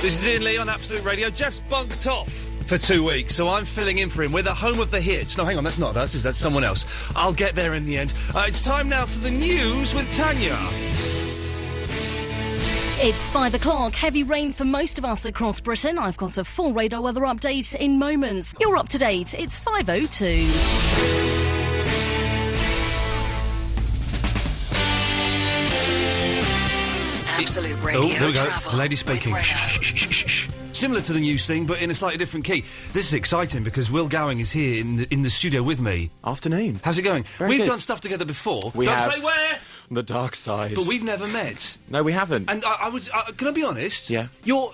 This is Iain Lee on Absolute Radio. Jeff's bunked off for 2 weeks, so I'm filling in for him. We're the home of the hits. No, hang on, that's not us. That's someone else. I'll get there in the end. It's time now for the news with Tanya. It's 5 o'clock. Heavy rain for most of us across Britain. I've got a full radar weather update in moments. You're up to date. It's 5:02. Absolute Radio. There we go. Travel The lady speaking. with Shh. Similar to the news thing, but in a slightly different key. This is exciting because Will Gowing is here in the studio with me. Afternoon. How's it going? Very We've good. done stuff together before. We Don't have. say where! The dark side. But we've never met. No, we haven't. And I would... can I be honest? Yeah. You're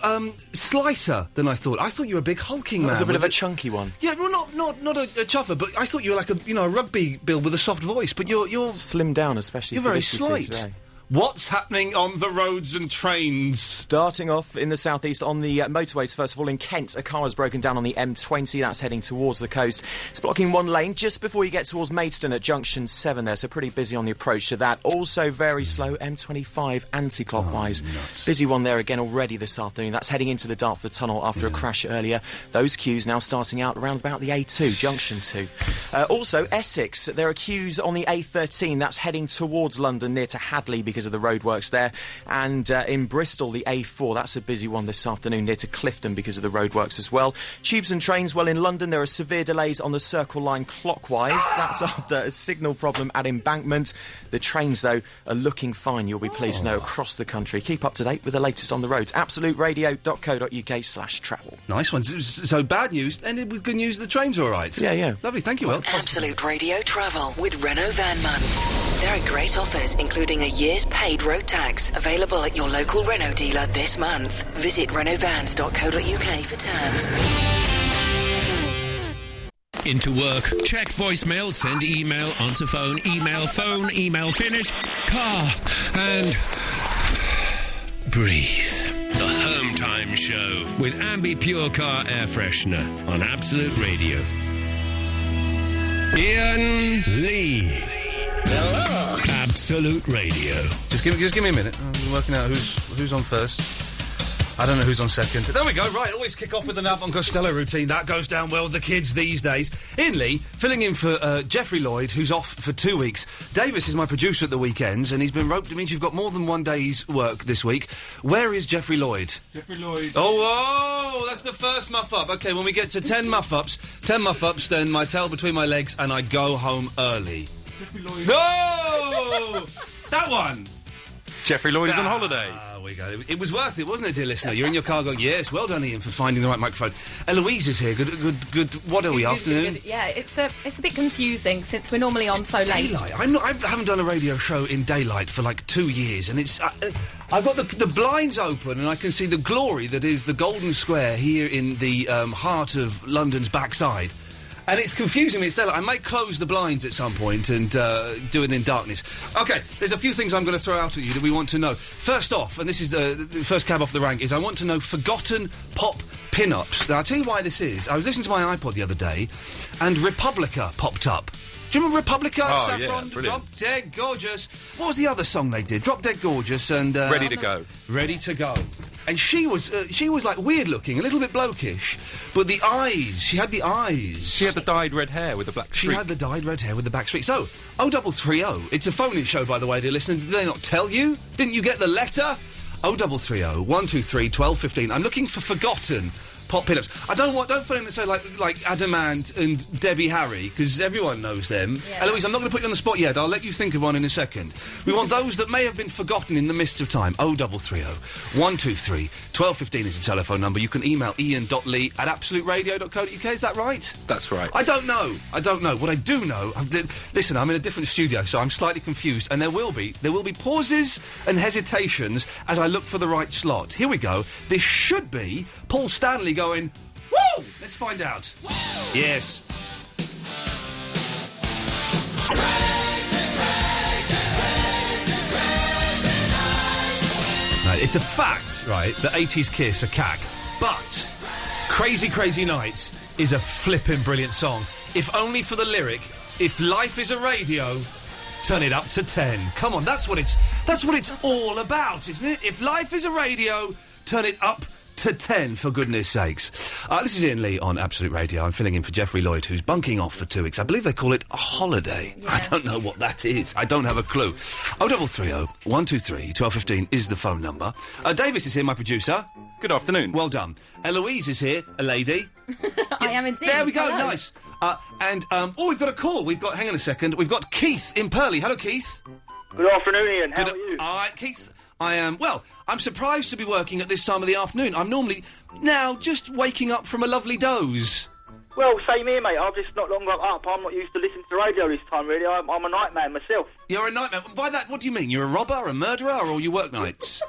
slighter than I thought. I thought you were a big hulking man. That was a bit of with a chunky one. Yeah, well, not a chuffer, but I thought you were like a rugby bill with a soft voice. But you're Slimmed down, especially you're for very this you see slight. today. What's happening on the roads and trains? Starting off in the southeast on the motorways, first of all in Kent, a car has broken down on the M20, that's heading towards the coast. It's blocking one lane just before you get towards Maidstone at junction 7 there, so pretty busy on the approach to that. Also very slow, M25 anti-clockwise. Nuts. Busy one there again already this afternoon. That's heading into the Dartford Tunnel after a crash earlier. Those queues now starting out around about the A2, junction 2. Also, Essex, there are queues on the A13, that's heading towards London near to Hadley because of the roadworks there. And in Bristol, the A4, that's a busy one this afternoon near to Clifton because of the roadworks as well. Tubes and trains, well, in London there are severe delays on the Circle Line clockwise. That's after a signal problem at Embankment. The trains, though, are looking fine, you'll be pleased to know, across the country. Keep up to date with the latest on the roads. absoluteradio.co.uk/travel. Nice one. So bad news, ended with good news. The train's all right. Yeah. Lovely. Thank you, Will. Absolute Radio Travel with Renault Van Month. There are great offers, including a year's paid road tax, available at your local Renault dealer this month. Visit renaultvans.co.uk for terms. Into work, check voicemail, send email, answer phone, email finish, car, and breathe. The Home Time Show with Ambi Pure Car Air Freshener on Absolute Radio. Iain Lee. Hello. Absolute Radio. Just give me a minute. I'm working out who's on first. I don't know who's on second. There we go. Right, always kick off with an Abbott and Costello routine. That goes down well with the kids these days. Iain Lee, filling in for Jeffrey Lloyd, who's off for 2 weeks. Davis is my producer at the weekends, and he's been roped. It means you've got more than one day's work this week. Where is Jeffrey Lloyd? Jeffrey Lloyd. Oh, that's the first muff-up. OK, when we get to 10 muff-ups, then my tail between my legs, and I go home early. Jeffrey Lloyd. No! That one! Jeffrey Lloyd is on holiday. There we go. It was worth it, wasn't it, dear listener? You're in your car going, yes, well done, Iain, for finding the right microphone. Eloise is here. Good. What are we, afternoon? Good. Yeah, it's a bit confusing since we're normally on so late. Daylight. I haven't done a radio show in daylight for like 2 years, and it's... I've got the blinds open, and I can see the glory that is the Golden Square here in the heart of London's backside. And it's confusing me, it's daylight. I might close the blinds at some point and do it in darkness. OK, there's a few things I'm going to throw out at you that we want to know. First off, and this is the first cab off the rank, is I want to know Forgotten Pop Pinups. Now, I'll tell you why this is. I was listening to my iPod the other day, and Republica popped up. Do you remember Republica? Oh, Saffron, yeah, Drop Dead Gorgeous. What was the other song they did? Drop Dead Gorgeous and... Ready to go. Ready to Go. And she was like weird looking, a little bit blokish, but the eyes, she had the eyes. She had the dyed red hair with the black streak. She had the dyed red hair with the black streak. So, 0330, it's a phone-in show, by the way, dear listener. Did they not tell you? Didn't you get the letter? 0330 123 1215. I'm looking for Forgotten Pop Pinups. Don't phone in and say like Adamant and Debbie Harry, because everyone knows them. Yeah. Eloise, I'm not going to put you on the spot yet. I'll let you think of one in a second. We want those that may have been forgotten in the midst of time. 0330 123 1215 is the telephone number. You can email ian.lee@absoluteradio.co.uk. Is that right? That's right. I don't know. What I do know... Listen, I'm in a different studio, so I'm slightly confused, and there will be pauses and hesitations as I look for the right slot. Here we go. This should be Paul Stanley going, woo! Let's find out. Woo! Yes. Right, it's a fact, right, that 80s Kiss are cack, but Crazy Crazy Nights is a flippin' brilliant song. If only for the lyric, if life is a radio, turn it up to 10. Come on, that's what it's all about, isn't it? If life is a radio, turn it up to 10, for goodness sakes. This is Iain Lee on Absolute Radio. I'm filling in for Jeffrey Lloyd, who's bunking off for 2 weeks. I believe they call it a holiday. Yeah. I don't know what that is. I don't have a clue. 0330 123 1215 is the phone number. Davis is here, my producer. Good afternoon. Well done. Eloise is here, a lady. I am indeed. There we go, Hello. nice. We've got a call. Hang on a second. We've got Keith in Purley. Hello, Keith. Good afternoon, Ian. How are you? All right, Keith. I'm surprised to be working at this time of the afternoon. I'm normally now just waking up from a lovely doze. Well, same here, mate. I've just not long got up. I'm not used to listening to radio this time, really. I'm a night man myself. You're a nightmare. By that, what do you mean? You're a robber, a murderer, or you work nights?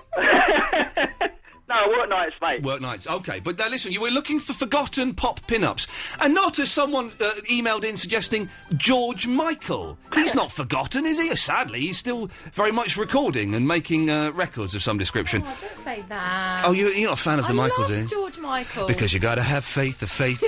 No, work nights, mate. Work nights, OK. But now, listen, you were looking for Forgotten Pop Pinups, and not as someone emailed in suggesting George Michael. He's not forgotten, is he? Sadly, he's still very much recording and making records of some description. Oh, don't say that. Oh, you're not a fan of the Michaels, I eh? love George Michael. Because you gotta have faith, the faith.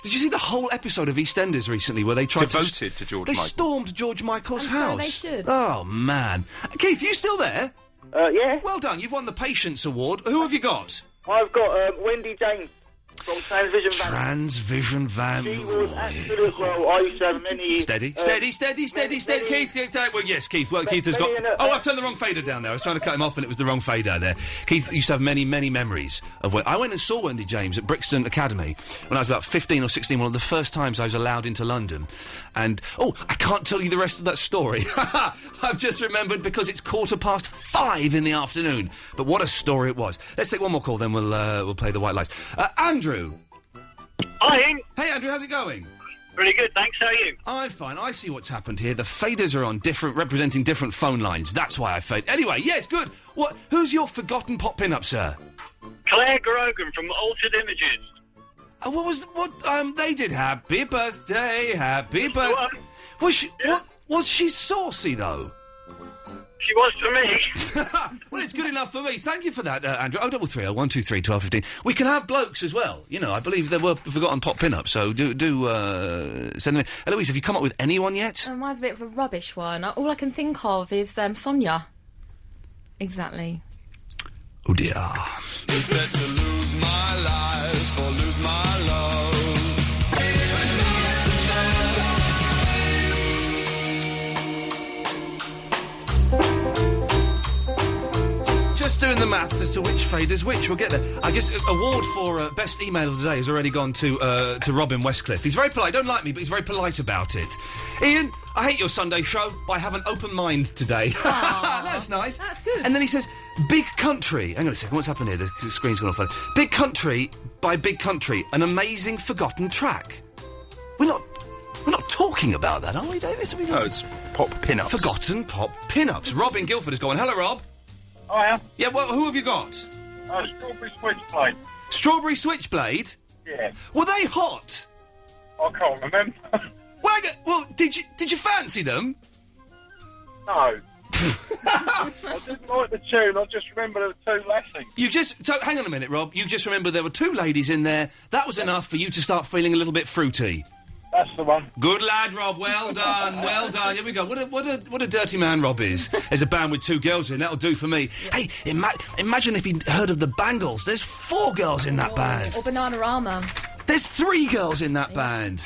Did you see the whole episode of EastEnders recently where they tried Devoted to George They Michael. stormed George Michael's And so house. they should. Oh, man. Keith, you still there? Yeah. Well done, you've won the Patience Award. Who have you got? I've got Wendy James from Transvision Van. Transvision Van. She was absolute. Well, I used to have many. Steady. many- Keith, well, yes, Keith. Well, Keith has many got... I've turned the wrong fader down there. I was trying to cut him off and it was the wrong fader there. Keith used to have many, many memories of when... I went and saw Wendy James at Brixton Academy when I was about 15 or 16, one of the first times I was allowed into London. And, I can't tell you the rest of that story. I've just remembered because it's 5:15 in the afternoon. But what a story it was. Let's take one more call, then we'll play the white lights. Andrew. Hi, Ian. Hey, Andrew, how's it going? Really good, thanks. How are you? I'm fine. I see what's happened here. The faders are on representing different phone lines. That's why I fade. Anyway, yes, good. Who's your Forgotten Pop Pinup, sir? Claire Grogan from Altered Images. They did Happy Birthday. Was she saucy, though? She was for me. Well, it's good enough for me. Thank you for that, Andrew. 0330 123 1215. We can have blokes as well. You know, I believe there were Forgotten Pop Pinups, so do send them in. Eloise, have you come up with anyone yet? Mine's a bit of a rubbish one. All I can think of is Sonia. Exactly. Oh, dear. You said to lose my life or lose my love. Just doing the maths as to which fader's which. We'll get there. I guess award for best email of the day has already gone to Robin Westcliffe. He's very polite. Don't like me, but he's very polite about it. Ian, I hate your Sunday show, but I have an open mind today. That's nice. That's good. And then he says, Big Country. Hang on a second, what's happened here? The screen's gone off. Big Country by Big Country, an amazing forgotten track. We're not talking about that, are we, David? No, it's Pop Pinups. Forgotten Pop Pinups. Rob in Guildford is going. Hello, Rob. Hiya. Yeah, well, who have you got? Strawberry Switchblade. Strawberry Switchblade? Yeah. Were they hot? I can't remember. Well, did you fancy them? No. I didn't like the tune. I just remember there were two lassies. Hang on a minute, Rob. You just remember there were two ladies in there. That was enough for you to start feeling a little bit fruity. That's the one. Good lad, Rob. Well done. Well done. Here we go. What a dirty man Rob is. There's a band with two girls in. That'll do for me. Hey, imagine if he'd heard of the Bangles. There's 4 girls in that band. Or Bananarama. There's 3 girls in that band.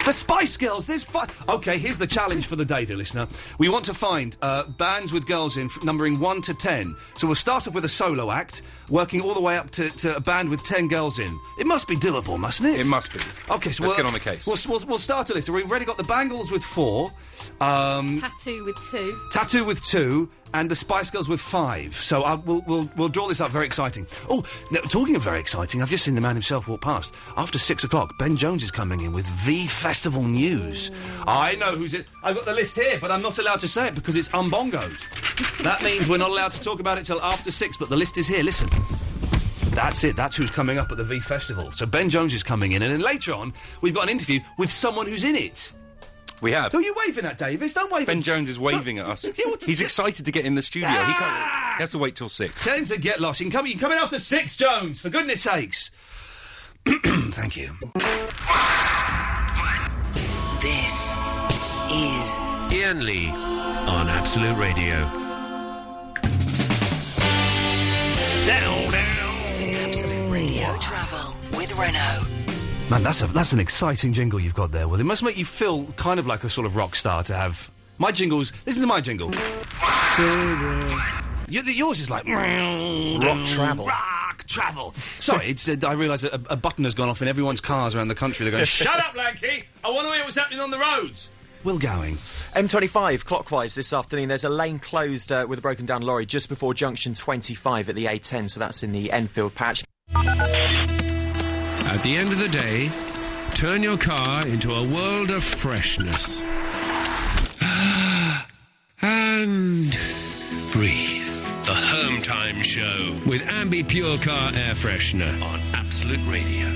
The Spice Girls, there's 5. OK, here's the challenge for the day, dear listener. We want to find bands with girls in, numbering 1 to 10. So we'll start off with a solo act, working all the way up to a band with 10 girls in. It must be doable, mustn't it? It must be. OK, so let's get on the case. We'll start a list. We've already got the Bangles with 4. Tattoo with 2. Tattoo with 2. And the Spice Girls with 5. So we'll draw this up. Very exciting. Oh, now, talking of very exciting, I've just seen the man himself walk past. After 6 o'clock, Ben Jones is coming in with V Festival News. I know who's it. I've got the list here, but I'm not allowed to say it because it's unbongoed. That means we're not allowed to talk about it till after 6, but the list is here. Listen. That's it. That's who's coming up at the V Festival. So Ben Jones is coming in, and then later on, we've got an interview with someone who's in it. We have. Who are you waving at, Davis? Don't wave. Ben Jones is waving at us. He's excited to get in the studio. He has to wait till 6. Tell him to get lost. You can come in after 6, Jones, for goodness sakes. Thank you. This is Iain Lee on Absolute Radio. Down, down. Radio Travel with Renault. Man, that's an exciting jingle you've got there, Will. It must make you feel kind of like a sort of rock star to have... My jingles... Listen to my jingle. Yours is like... Rock travel. Rock travel. Sorry, it's, I realise a button has gone off in everyone's cars around the country. They're going, shut up, Lanky! I want to hear what's happening on the roads. Will Gowing. M25 clockwise this afternoon. There's a lane closed with a broken down lorry just before junction 25 at the A10, so that's in the Enfield patch. At the end of the day, turn your car into a world of freshness. And breathe. The Home Time Show with Ambi Pure Car Air Freshener on Absolute Radio.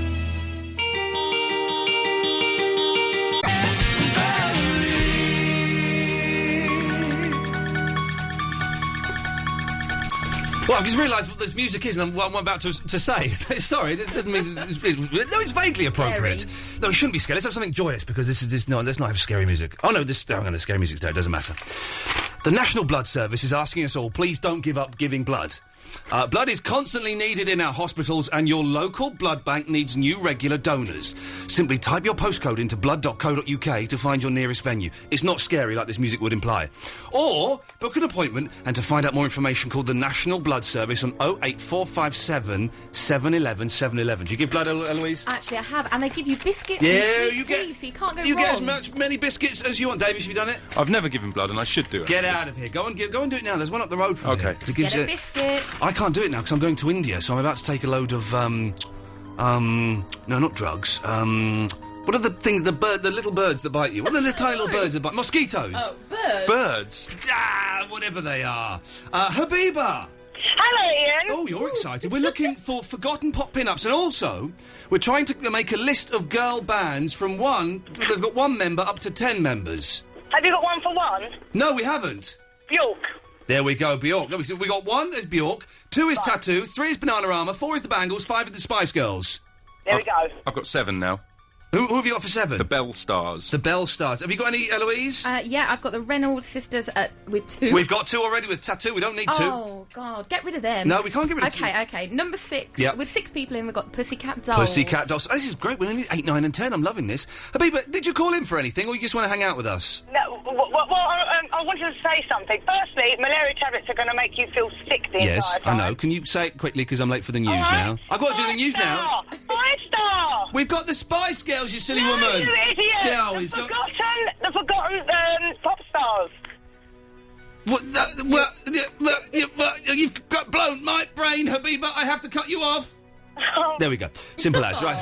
Well, I've just realised what this music is and what I'm about to say. Sorry, it doesn't mean... No, it's vaguely appropriate. Scary. No, it shouldn't be scary. Let's have something joyous, because this is... No, let's not have scary music. Oh, no, the scary music's there. It doesn't matter. The National Blood Service is asking us all, please don't give up giving blood. Blood is constantly needed in our hospitals, and your local blood bank needs new regular donors. Simply type your postcode into blood.co.uk to find your nearest venue. It's not scary like this music would imply. Or book an appointment, and to find out more information, call the National Blood Service on 08457 711 711. Do you give blood, Eloise? Actually, I have, and they give you biscuits yeah, and you sweet get, tea, so you can't go you wrong. You get many biscuits as you want. Davis, have you done it? I've never given blood, and I should do it. Get out of here. Go and do it now. There's one up the road from here. Okay. Get a biscuit. I can't do it now because I'm going to India, so I'm about to take a load of, no, not drugs. What are the things, the little birds that bite you? What are the tiny little birds that bite? Mosquitoes. Oh, birds. Birds? Whatever they are. Habiba. Hello, Ian. Oh, you're excited. We're looking for Forgotten Pop Pinups, and also we're trying to make a list of girl bands from they've got 1 member up to 10 members. Have you got one for one? No, we haven't. Bjork. There we go, Bjork. Look, we got 1 is Bjork, 2 is Tattoo, 3 is Bananarama, 4 is the Bangles, 5 is the Spice Girls. There we go. I've got 7 now. Who have you got for 7? The Bell Stars. The Bell Stars. Have you got any, Eloise? Yeah, I've got the Reynolds sisters with 2. We've got 2 already with Tattoo. We don't need 2. Oh, God. Get rid of them. No, we can't get rid of 2. Okay. Number 6. Yep. With 6 people in, we've got Pussycat Dolls. Pussycat Dolls. Oh, this is great. We only need 8, 9 and 10. I'm loving this. Habiba, did you call in for anything, or you just want to hang out with us? No, I wanted to say something. Firstly, malaria tablets are going to make you feel sick the entire time. Yes, I know. Can you say it quickly, because I'm late for the news now? I've got to do the news now. 5-star! We've got the Spice Girls, you silly woman. You idiot! Yeah, the forgotten pop stars. You've got blown my brain, Habiba. I have to cut you off. There we go. Simple as. Right.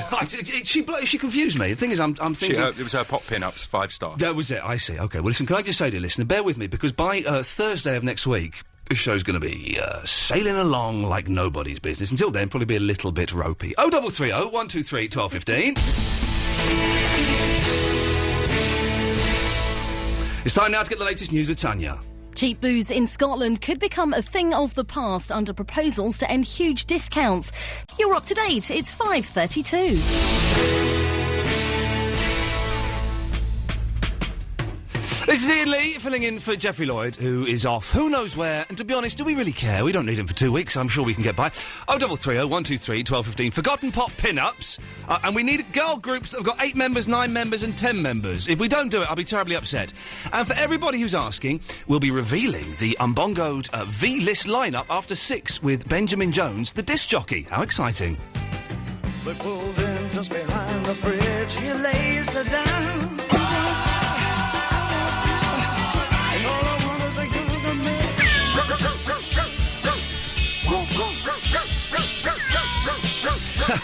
She confused me. The thing is, I'm thinking... it was her Pop Pinups, 5 star. That was it. I see. OK, well, listen, can I just say to you, listener, bear with me, because by Thursday of next week, this show's going to be sailing along like nobody's business. Until then, probably be a little bit ropey. 0330 123 1215. It's time now to get the latest news with Tanya. Cheap booze in Scotland could become a thing of the past under proposals to end huge discounts. You're up to date. It's 5:32. This is Iain Lee, filling in for Jeffrey Lloyd, who is off who knows where. And to be honest, do we really care? We don't need him for 2 weeks. I'm sure we can get by. 0330 123 1215. Forgotten Pop Pinups. And we need girl groups that have got 8 members, 9 members and 10 members. If we don't do it, I'll be terribly upset. And for everybody who's asking, we'll be revealing the unbongoed V-list lineup after 6 with Benjamin Jones, the disc jockey. How exciting. But pulled in just behind the bridge, he lays her down.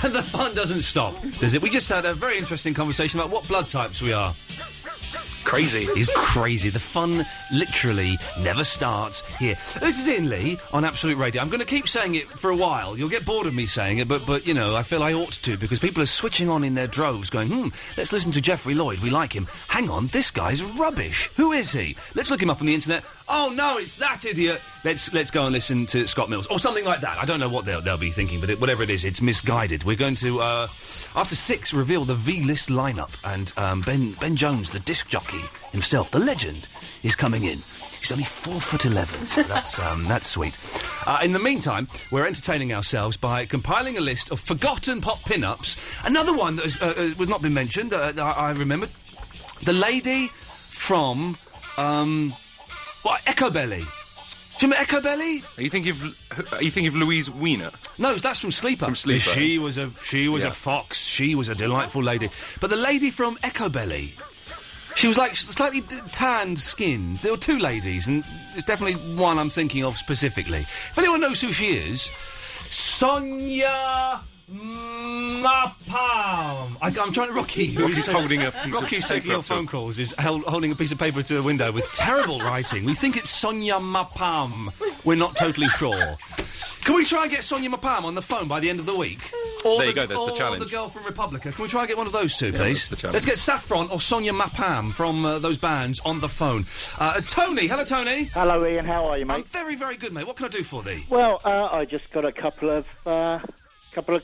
The fun doesn't stop, does it? We just had a very interesting conversation about what blood types we are. Crazy. It's crazy. The fun literally never starts here. This is Iain Lee on Absolute Radio. I'm going to keep saying it for a while. You'll get bored of me saying it, but you know, I feel I ought to, because people are switching on in their droves going, let's listen to Jeffrey Lloyd. We like him. Hang on, this guy's rubbish. Who is he? Let's look him up on the internet. Oh, no, it's that idiot. Let's go and listen to Scott Mills. Or something like that. I don't know what they'll be thinking, but whatever it is, it's misguided. We're going to, after 6, reveal the V-list lineup. And Ben Jones, the disc jockey, himself, the legend, is coming in. He's only 4'11", so that's sweet. In the meantime, we're entertaining ourselves by compiling a list of forgotten pop pinups. Another one that has not been mentioned, I remembered. The lady from, Echo Belly. Do you remember Echo Belly? Are you thinking of Louise Weiner? No, that's from Sleeper. From Sleeper. She was a fox. She was a delightful lady. But the lady from Echo Belly, she was like slightly tanned skinned. There were two ladies, and there's definitely one I'm thinking of specifically. If anyone knows who she is, Sonia Mapam. I'm trying to... Rocky. Rocky's holding a piece of Rocky's paper taking your up to phone him. calls, is holding a piece of paper to a window with terrible writing. We think it's Sonia Mapam. We're not totally sure. Can we try and get Sonia Mapam on the phone by the end of the week? There you go, that's the challenge. Or the girl from Republica. Can we try and get one of those two, please? That's the challenge. Let's get Saffron or Sonia Mapam from those bands on the phone. Tony. Hello, Tony. Hello, Ian. How are you, mate? I'm very, very good, mate. What can I do for thee? Well, I just got a couple of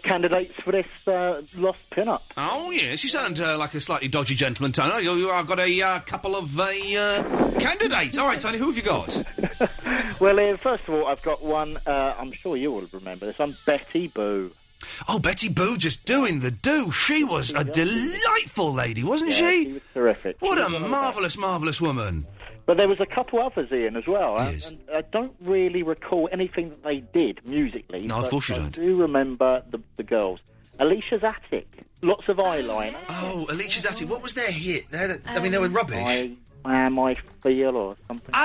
candidates for this lost pin-up. Oh, yes. You sound like a slightly dodgy gentleman, Tony. I've got a couple of candidates. All right, Tony, who have you got? Well, first of all, I've got one, I'm sure you will remember this one, Betty Boo. Oh, Betty Boo just doing the do. She was a delightful lady, wasn't She was terrific. What a marvellous, marvellous woman. But there was a couple others, Ian, as well. Yes. And I don't really recall anything that they did musically. No, of course you don't. I do remember the girls. Alicia's Attic. Lots of eyeliner. Oh, Alicia's Attic. What was their hit? They were rubbish. I Feel or something.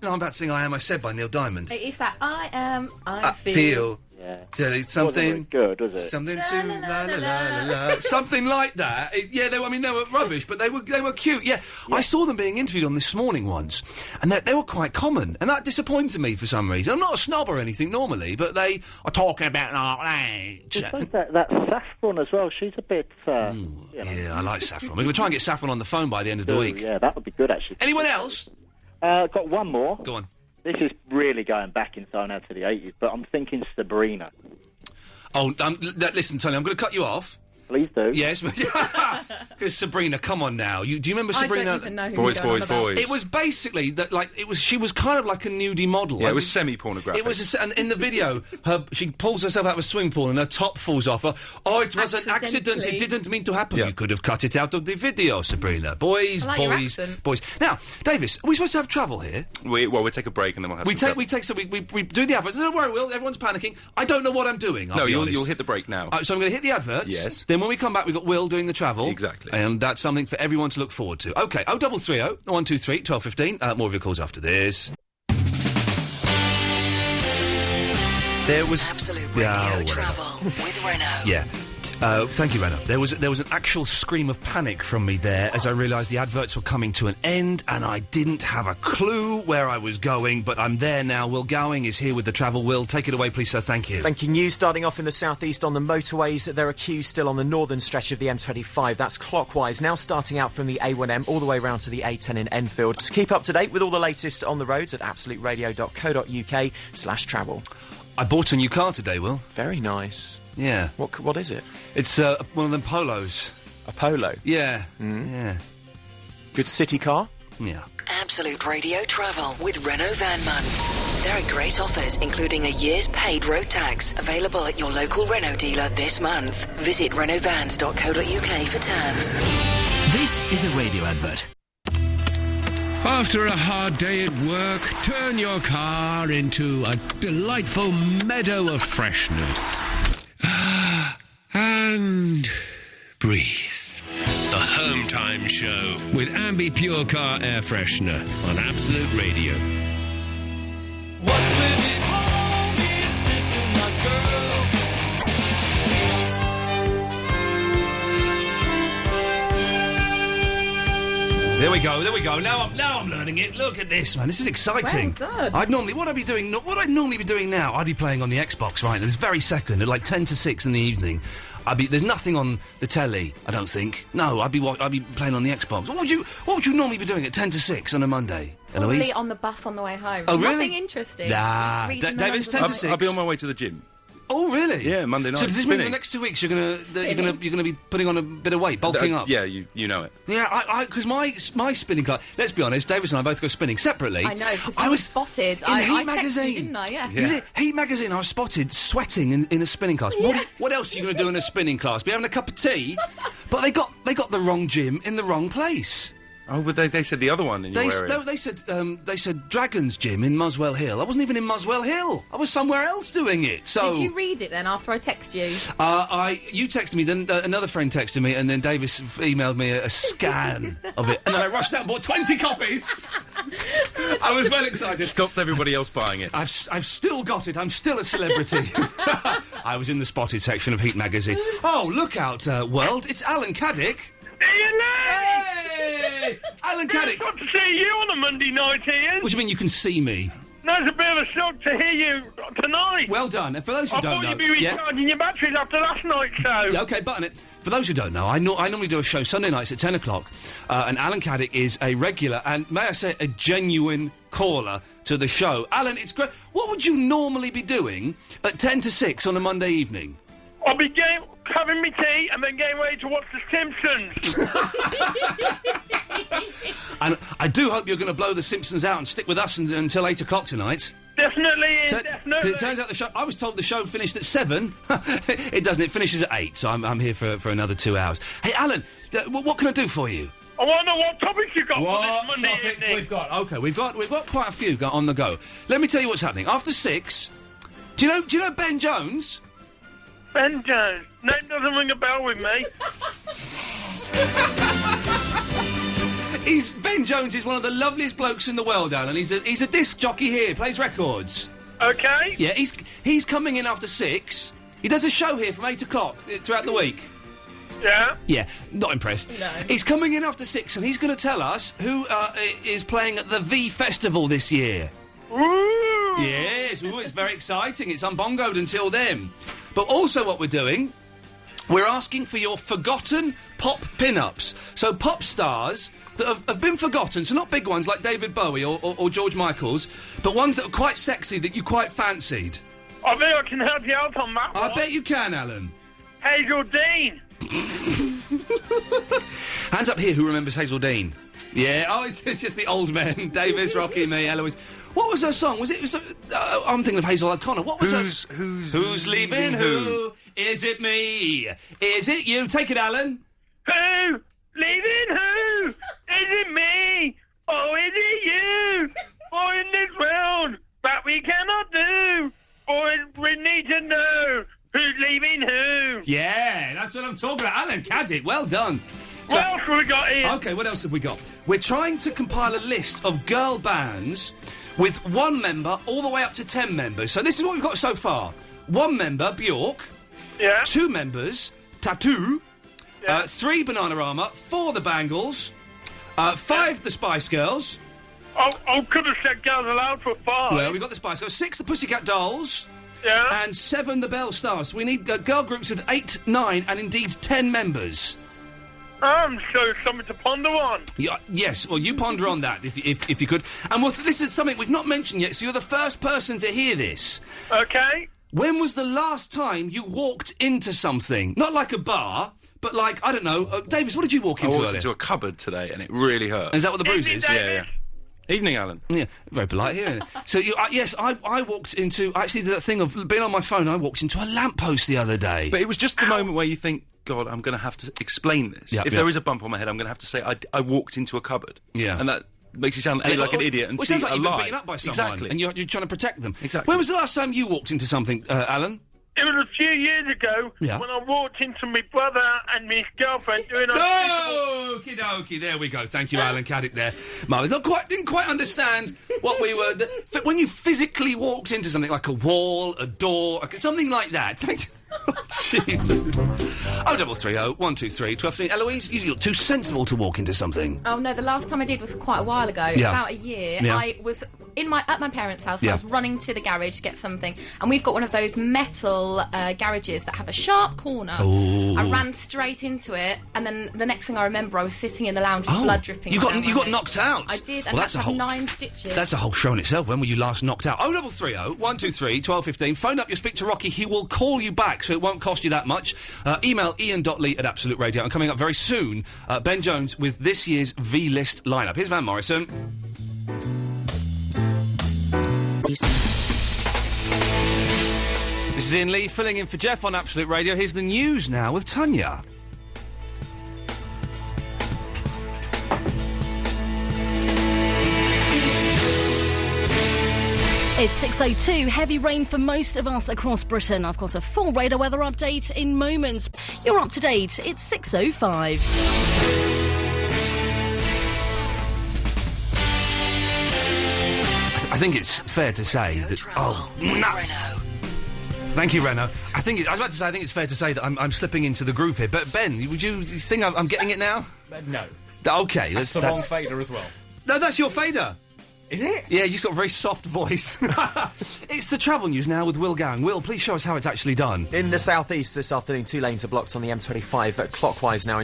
No, I'm about to sing I Am, I Said by Neil Diamond. It's that I am, I feel. Yeah. Something good, was it? Something to la la la la, something like that. They were rubbish, but they were cute. Yeah, I saw them being interviewed on This Morning once, and they were quite common, and that disappointed me for some reason. I'm not a snob or anything normally, but they are talking about that Saffron as well. She's a bit. Yeah, I like Saffron. We're going to try and get Saffron on the phone by the end of the week. Yeah, that would be good actually. Anyone else? Got one more. Go on. This is really going back in time now to the 80s, but I'm thinking Sabrina. Oh, listen, Tony, I'm going to cut you off. Please do. Yes, because Sabrina, come on now. Do you remember Sabrina? I don't even know who Boys. It was basically that, she was kind of like a nudie model. Yeah, it was semi-pornographic. It was, and in the video, she pulls herself out of a swimming pool and her top falls off. It was an accident. It didn't mean to happen. Yeah. You could have cut it out of the video, Sabrina. Boys. Now, Davis, are we supposed to have travel here? We'll take a break and then we'll have. We do the adverts. Don't worry, Will. Everyone's panicking. I don't know what I'm doing. You'll hit the break now. So I'm going to hit the adverts. Yes. Then when we come back, we've got Will doing the travel. Exactly. And that's something for everyone to look forward to. OK, 0330 123 1215. More of your calls after this. There was... Absolute Radio Travel with Renault. Yeah. Thank you, Renault. There was an actual scream of panic from me there as I realised the adverts were coming to an end and I didn't have a clue where I was going, but I'm there now. Will Gowing is here with the travel. Will, take it away, please, sir. Thank you. Thank you. News starting off in the southeast on the motorways. There are queues still on the northern stretch of the M25. That's clockwise. Now starting out from the A1M all the way round to the A10 in Enfield. So keep up to date with all the latest on the roads at absoluteradio.co.uk/travel. I bought a new car today, Will. Very nice. Yeah. What is it? It's one of them Polos. A Polo? Yeah. Yeah. Good city car? Yeah. Absolute Radio Travel with Renault Van Month. There are great offers, including a year's paid road tax, available at your local Renault dealer this month. Visit renaultvans.co.uk for terms. This is a radio advert. After a hard day at work, turn your car into a delightful meadow of freshness. And breathe. The Home Time Show with Ambi Pure Car Air Freshener on Absolute Radio. What's with this home is dissing my girl? There we go. Now I'm learning it. Look at this, man. This is exciting. Well done. What I'd normally be doing now, I'd be playing on the Xbox right this very second at like 10 to 6 in the evening. There's nothing on the telly, I don't think. No, I'd be playing on the Xbox. What would you normally be doing at 10 to 6 on a Monday, Eloise? Probably on the bus on the way home. Oh, really? Nothing interesting. Nah. David, it's 10 to 6. I'll be on my way to the gym. Oh, really? Yeah, Monday night. So does this spinning. mean the next 2 weeks you're gonna be putting on a bit of weight, bulking up? Yeah, you know it. Yeah, because my spinning class. Let's be honest, Davis and I both go spinning separately. I know, because I was spotted. In Heat I magazine, texted you, didn't I? Yeah. Heat magazine. I was spotted sweating in a spinning class. Yeah. What else are you going to do in a spinning class? Be having a cup of tea? But they got the wrong gym in the wrong place. Oh, but they said the other one in your area. No, they said Dragon's Gym in Muswell Hill. I wasn't even in Muswell Hill. I was somewhere else doing it. So did you read it then after I texted you? You texted me, then another friend texted me, and then Davis emailed me a scan of it, and then I rushed out and bought 20 copies. I was well excited. Stopped everybody else buying it. I've still got it. I'm still a celebrity. I was in the spotted section of Heat magazine. Oh, look out, world! It's Alan Caddick. Hey! Alan Caddick! Got to see you on a Monday night, Ian. What do you mean you can see me? No, it's a bit of a shock to hear you tonight. Well done. And for those who don't know... I thought you'd be recharging your batteries after last night's show. Yeah, OK, button it. For those who don't know, I normally do a show Sunday nights at 10 o'clock, and Alan Caddick is a regular and, may I say, a genuine caller to the show. Alan, it's great. What would you normally be doing at 10 to 6 on a Monday evening? I'll be having me tea and then getting ready to watch The Simpsons. And I do hope you're going to blow The Simpsons out and stick with us until 8 o'clock tonight. Definitely, definitely. It turns out the show... I was told the show finished at 7. It doesn't. It finishes at 8, so I'm here for another 2 hours. Hey, Alan, what can I do for you? I want to know what topics you've got for this Monday topics evening. we've got? OK, we've got quite a few on the go. Let me tell you what's happening. After 6... Do you know Ben Jones? Ben Jones? Name doesn't ring a bell with me. Ben Jones is one of the loveliest blokes in the world, Alan. He's a disc jockey here, plays records. Okay. Yeah, he's coming in after 6. He does a show here from 8 o'clock throughout the week. Yeah? Yeah, not impressed. No. He's coming in after 6 and he's going to tell us who is playing at the V Festival this year. Ooh! Yes, it's very exciting. It's unbongoed until then. But also what we're doing... We're asking for your Forgotten Pop Pinups. So pop stars that have been forgotten, so not big ones like David Bowie or George Michael's, but ones that are quite sexy that you quite fancied. I think I can help you out on that one. I bet you can, Alan. Hazel Dean. Hands up here who remembers Hazel Dean. Yeah, it's just the old men. Davis, Rocky, me, Eloise. What was her song? I'm thinking of Hazel O'Connor. What was Who's leaving who? Is it me? Is it you? Take it, Alan. Who? Leaving who? Is it me? Or is it you? For in this world that we cannot do. Or we need to know who's leaving who. Yeah, that's what I'm talking about. Alan Caddick, well done. What else have we got here? OK, what else have we got? We're trying to compile a list of girl bands with 1 member all the way up to 10 members. So this is what we've got so far. 1 member, Bjork. Yeah. 2 members, Tattoo. Yeah. 3, Bananarama. 4, The Bangles. 5, The Spice Girls. I could have said Girls Aloud for 5. Well, we've got The Spice Girls. 6, The Pussycat Dolls. Yeah. And 7, The Bell Stars. We need girl groups with 8, 9 and indeed 10 members. So something to ponder on. Yes, well, you ponder on that, if you could. And this is something we've not mentioned yet, so you're the first person to hear this. Okay. When was the last time you walked into something? Not like a bar, but like, I don't know. Davis, what did you walk into? I walked into a cupboard today, and it really hurt. Is that what the bruise is? Yeah. Evening, Alan. Yeah, very polite here, isn't it? So, yes, I walked into... I actually did that thing of being on my phone, I walked into a lamppost the other day. But it was just the moment where you think, God, I'm going to have to explain this. If there is a bump on my head, I'm going to have to say, I walked into a cupboard. Yeah. And that makes you sound like an idiot and it C, sounds like a you've lie. been beaten up by someone. Exactly. And you're trying to protect them. Exactly. When was the last time you walked into something, Alan? It was a few years ago when I walked into my brother and my girlfriend doing... Okie dokie, there we go. Thank you, Alan Caddick there. Marvin, didn't quite understand what we were... when you physically walked into something like a wall, a door, something like that. Thank you. Jeez. 0330 123 12. Eloise, you look too sensible to walk into something. Oh, no, the last time I did was quite a while ago. Yeah. About a year. Yeah. I was at my parents' house. Yeah. I was running to the garage to get something, and we've got one of those metal garages that have a sharp corner. Ooh. I ran straight into it, and then the next thing I remember, I was sitting in the lounge with blood dripping. You got knocked out. I did, and that's 9 stitches. That's a whole show in itself. When were you last knocked out? 0330 123 1215. Phone up. You speak to Rocky. He will call you back, so it won't cost you that much. Email ian.lee@Absolute Radio. And coming up very soon, Ben Jones with this year's V-List lineup. Here's Van Morrison. This is Iain Lee filling in for Jeff on Absolute Radio. Here's the news now with Tanya. It's 6:02. Heavy rain for most of us across Britain. I've got a full radar weather update in moments. You're up to date. It's 6:05. I think it's fair to say that... Oh, nuts! Thank you, Renault. I was about to say, I think it's fair to say that I'm slipping into the groove here. But, Ben, would you think I'm getting it now? No. OK, that's the wrong fader as well. No, that's your fader. Is it? Yeah, you've got a very soft voice. It's the travel news now with Will Gowing. Will, please show us how it's actually done. In the southeast this afternoon, 2 lanes are blocked on the M25 clockwise now.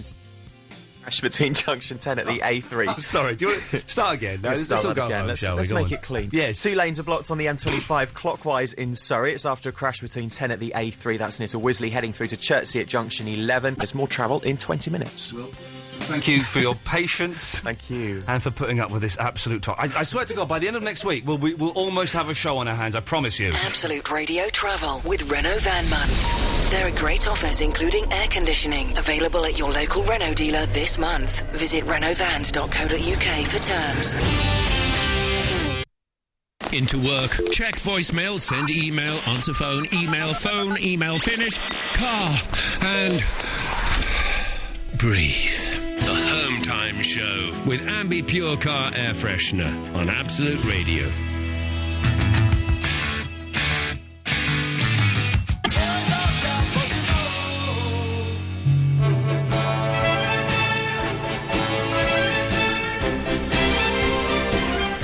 Crash between junction 10 at the A3. I'm sorry, do you want to start again? No, let's start again. Let's make it clean. Yes. 2 lanes are blocked on the M25 clockwise in Surrey. It's after a crash between 10 at the A3. That's near to Wisley, heading through to Chertsey at junction 11. There's more travel in 20 minutes. Thank you for your patience. Thank you. And for putting up with this absolute talk. I swear to God, by the end of next week, we'll almost have a show on our hands, I promise you. Absolute Radio Travel with Renault Van Month. There are great offers, including air conditioning, available at your local Renault dealer this month. Visit renaultvans.co.uk for terms. Into work, check voicemail, send email, answer phone, email finish, car, and breathe. The Home Time Show with Ambi Pure Car Air Freshener on Absolute Radio.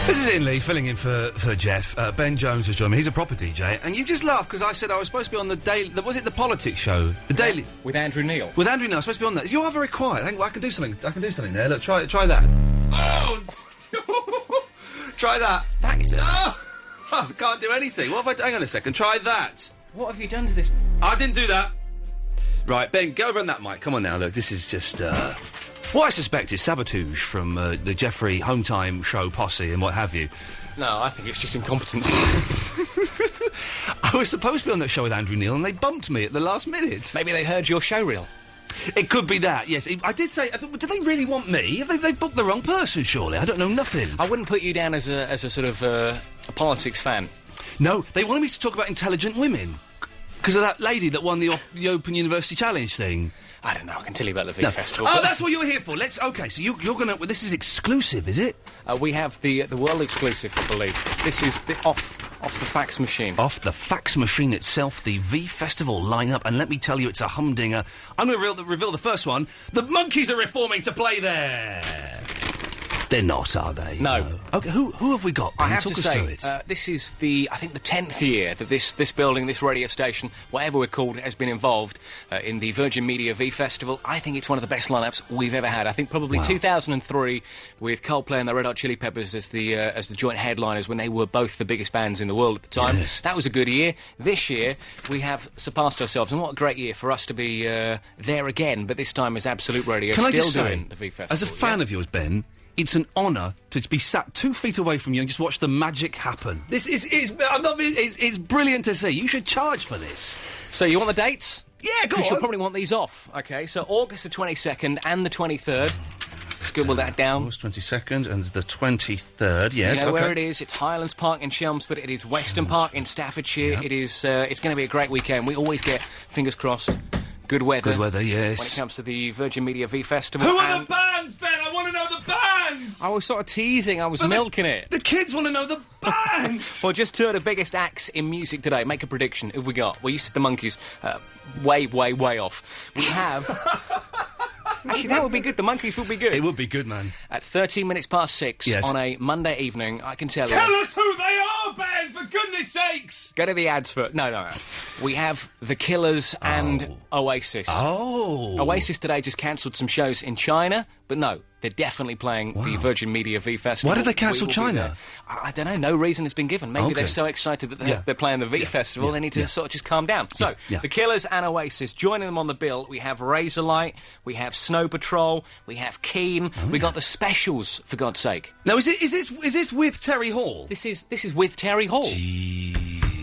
This is Iain Lee filling in for Jeff. Ben Jones has joined me. He's a proper DJ, and you just laughed because I said I was supposed to be on the daily. Was it the politics show? The daily with Andrew Neil. With Andrew Neil, I was supposed to be on that. You are very quiet. I can do something. I can do something there. Look, try that. Oh, try that. That is. I can't do anything. What have I? Hang on a second. Try that. What have you done to this? I didn't do that. Right, Ben, go over on that mic. Come on now. Look, this is just. What I suspect is sabotage from the Jeffrey Home Time show posse and what have you. No, I think it's just incompetence. I was supposed to be on that show with Andrew Neil and they bumped me at the last minute. Maybe they heard your show reel. It could be that, yes. I did say... Do they really want me? They've booked the wrong person, surely. I don't know nothing. I wouldn't put you down as a sort of a politics fan. No, they wanted me to talk about intelligent women. Because of that lady that won the Open University Challenge thing. I don't know. I can tell you about the V Festival. Oh, that's what you're here for. Okay, so you're going to... This is exclusive, is it? We have the world exclusive, I believe. This is the off the fax machine. Off the fax machine itself, the V Festival lineup, and let me tell you, it's a humdinger. I'm going to reveal the first one. The Monkeys are reforming to play there. They're not, are they? No. Okay, who have we got? I have to say, this is I think the 10th year that this building, this radio station, whatever we're called, has been involved in the Virgin Media V Festival. I think it's one of the best lineups we've ever had. I think probably 2003 with Coldplay and the Red Hot Chili Peppers as the joint headliners when they were both the biggest bands in the world at the time. Yes. That was a good year. This year we have surpassed ourselves, and what a great year for us to be there again. But this time as Absolute Radio, doing the V Festival. As a fan of yours, Ben. It's an honour to be sat 2 feet away from you and just watch the magic happen. It's brilliant to see. You should charge for this. So you want the dates? Yeah, go on. Because you'll probably want these off. OK, so August the 22nd and the 23rd. Scribble that down. August 22nd and the 23rd, yes. You know where it is. It's Highlands Park in Chelmsford. It is Weston Park in Staffordshire. Yep. It is. It's going to be a great weekend. We always get, fingers crossed, good weather. Good weather, yes. When it comes to the Virgin Media V Festival. Who are the bands, Ben? I want to know the bands! I was sort of teasing. I was milking it. The kids want to know the bands! Well, just 2 of the biggest acts in music today. Make a prediction. Who have we got? Well, you said the Monkeys. Way off. We have... Actually, that would be good. The Monkees would be good. It would be good, man. At 13 minutes past 6 on a Monday evening, I can tell you... Tell us who they are, Ben, for goodness sakes! Go to the ads for... No. We have The Killers and Oasis. Oh. Oasis today just cancelled some shows in China, but no, they're definitely playing the Virgin Media V Festival. Why did they cancel China? I don't know. No reason has been given. Maybe they're so excited that they're playing the V Festival, they need to sort of just calm down. So, The Killers and Oasis, joining them on the bill, we have Razorlight, we have Snow Patrol, we have Keen, we got the Specials, for God's sake. Now, is this with Terry Hall? This is with Terry Hall.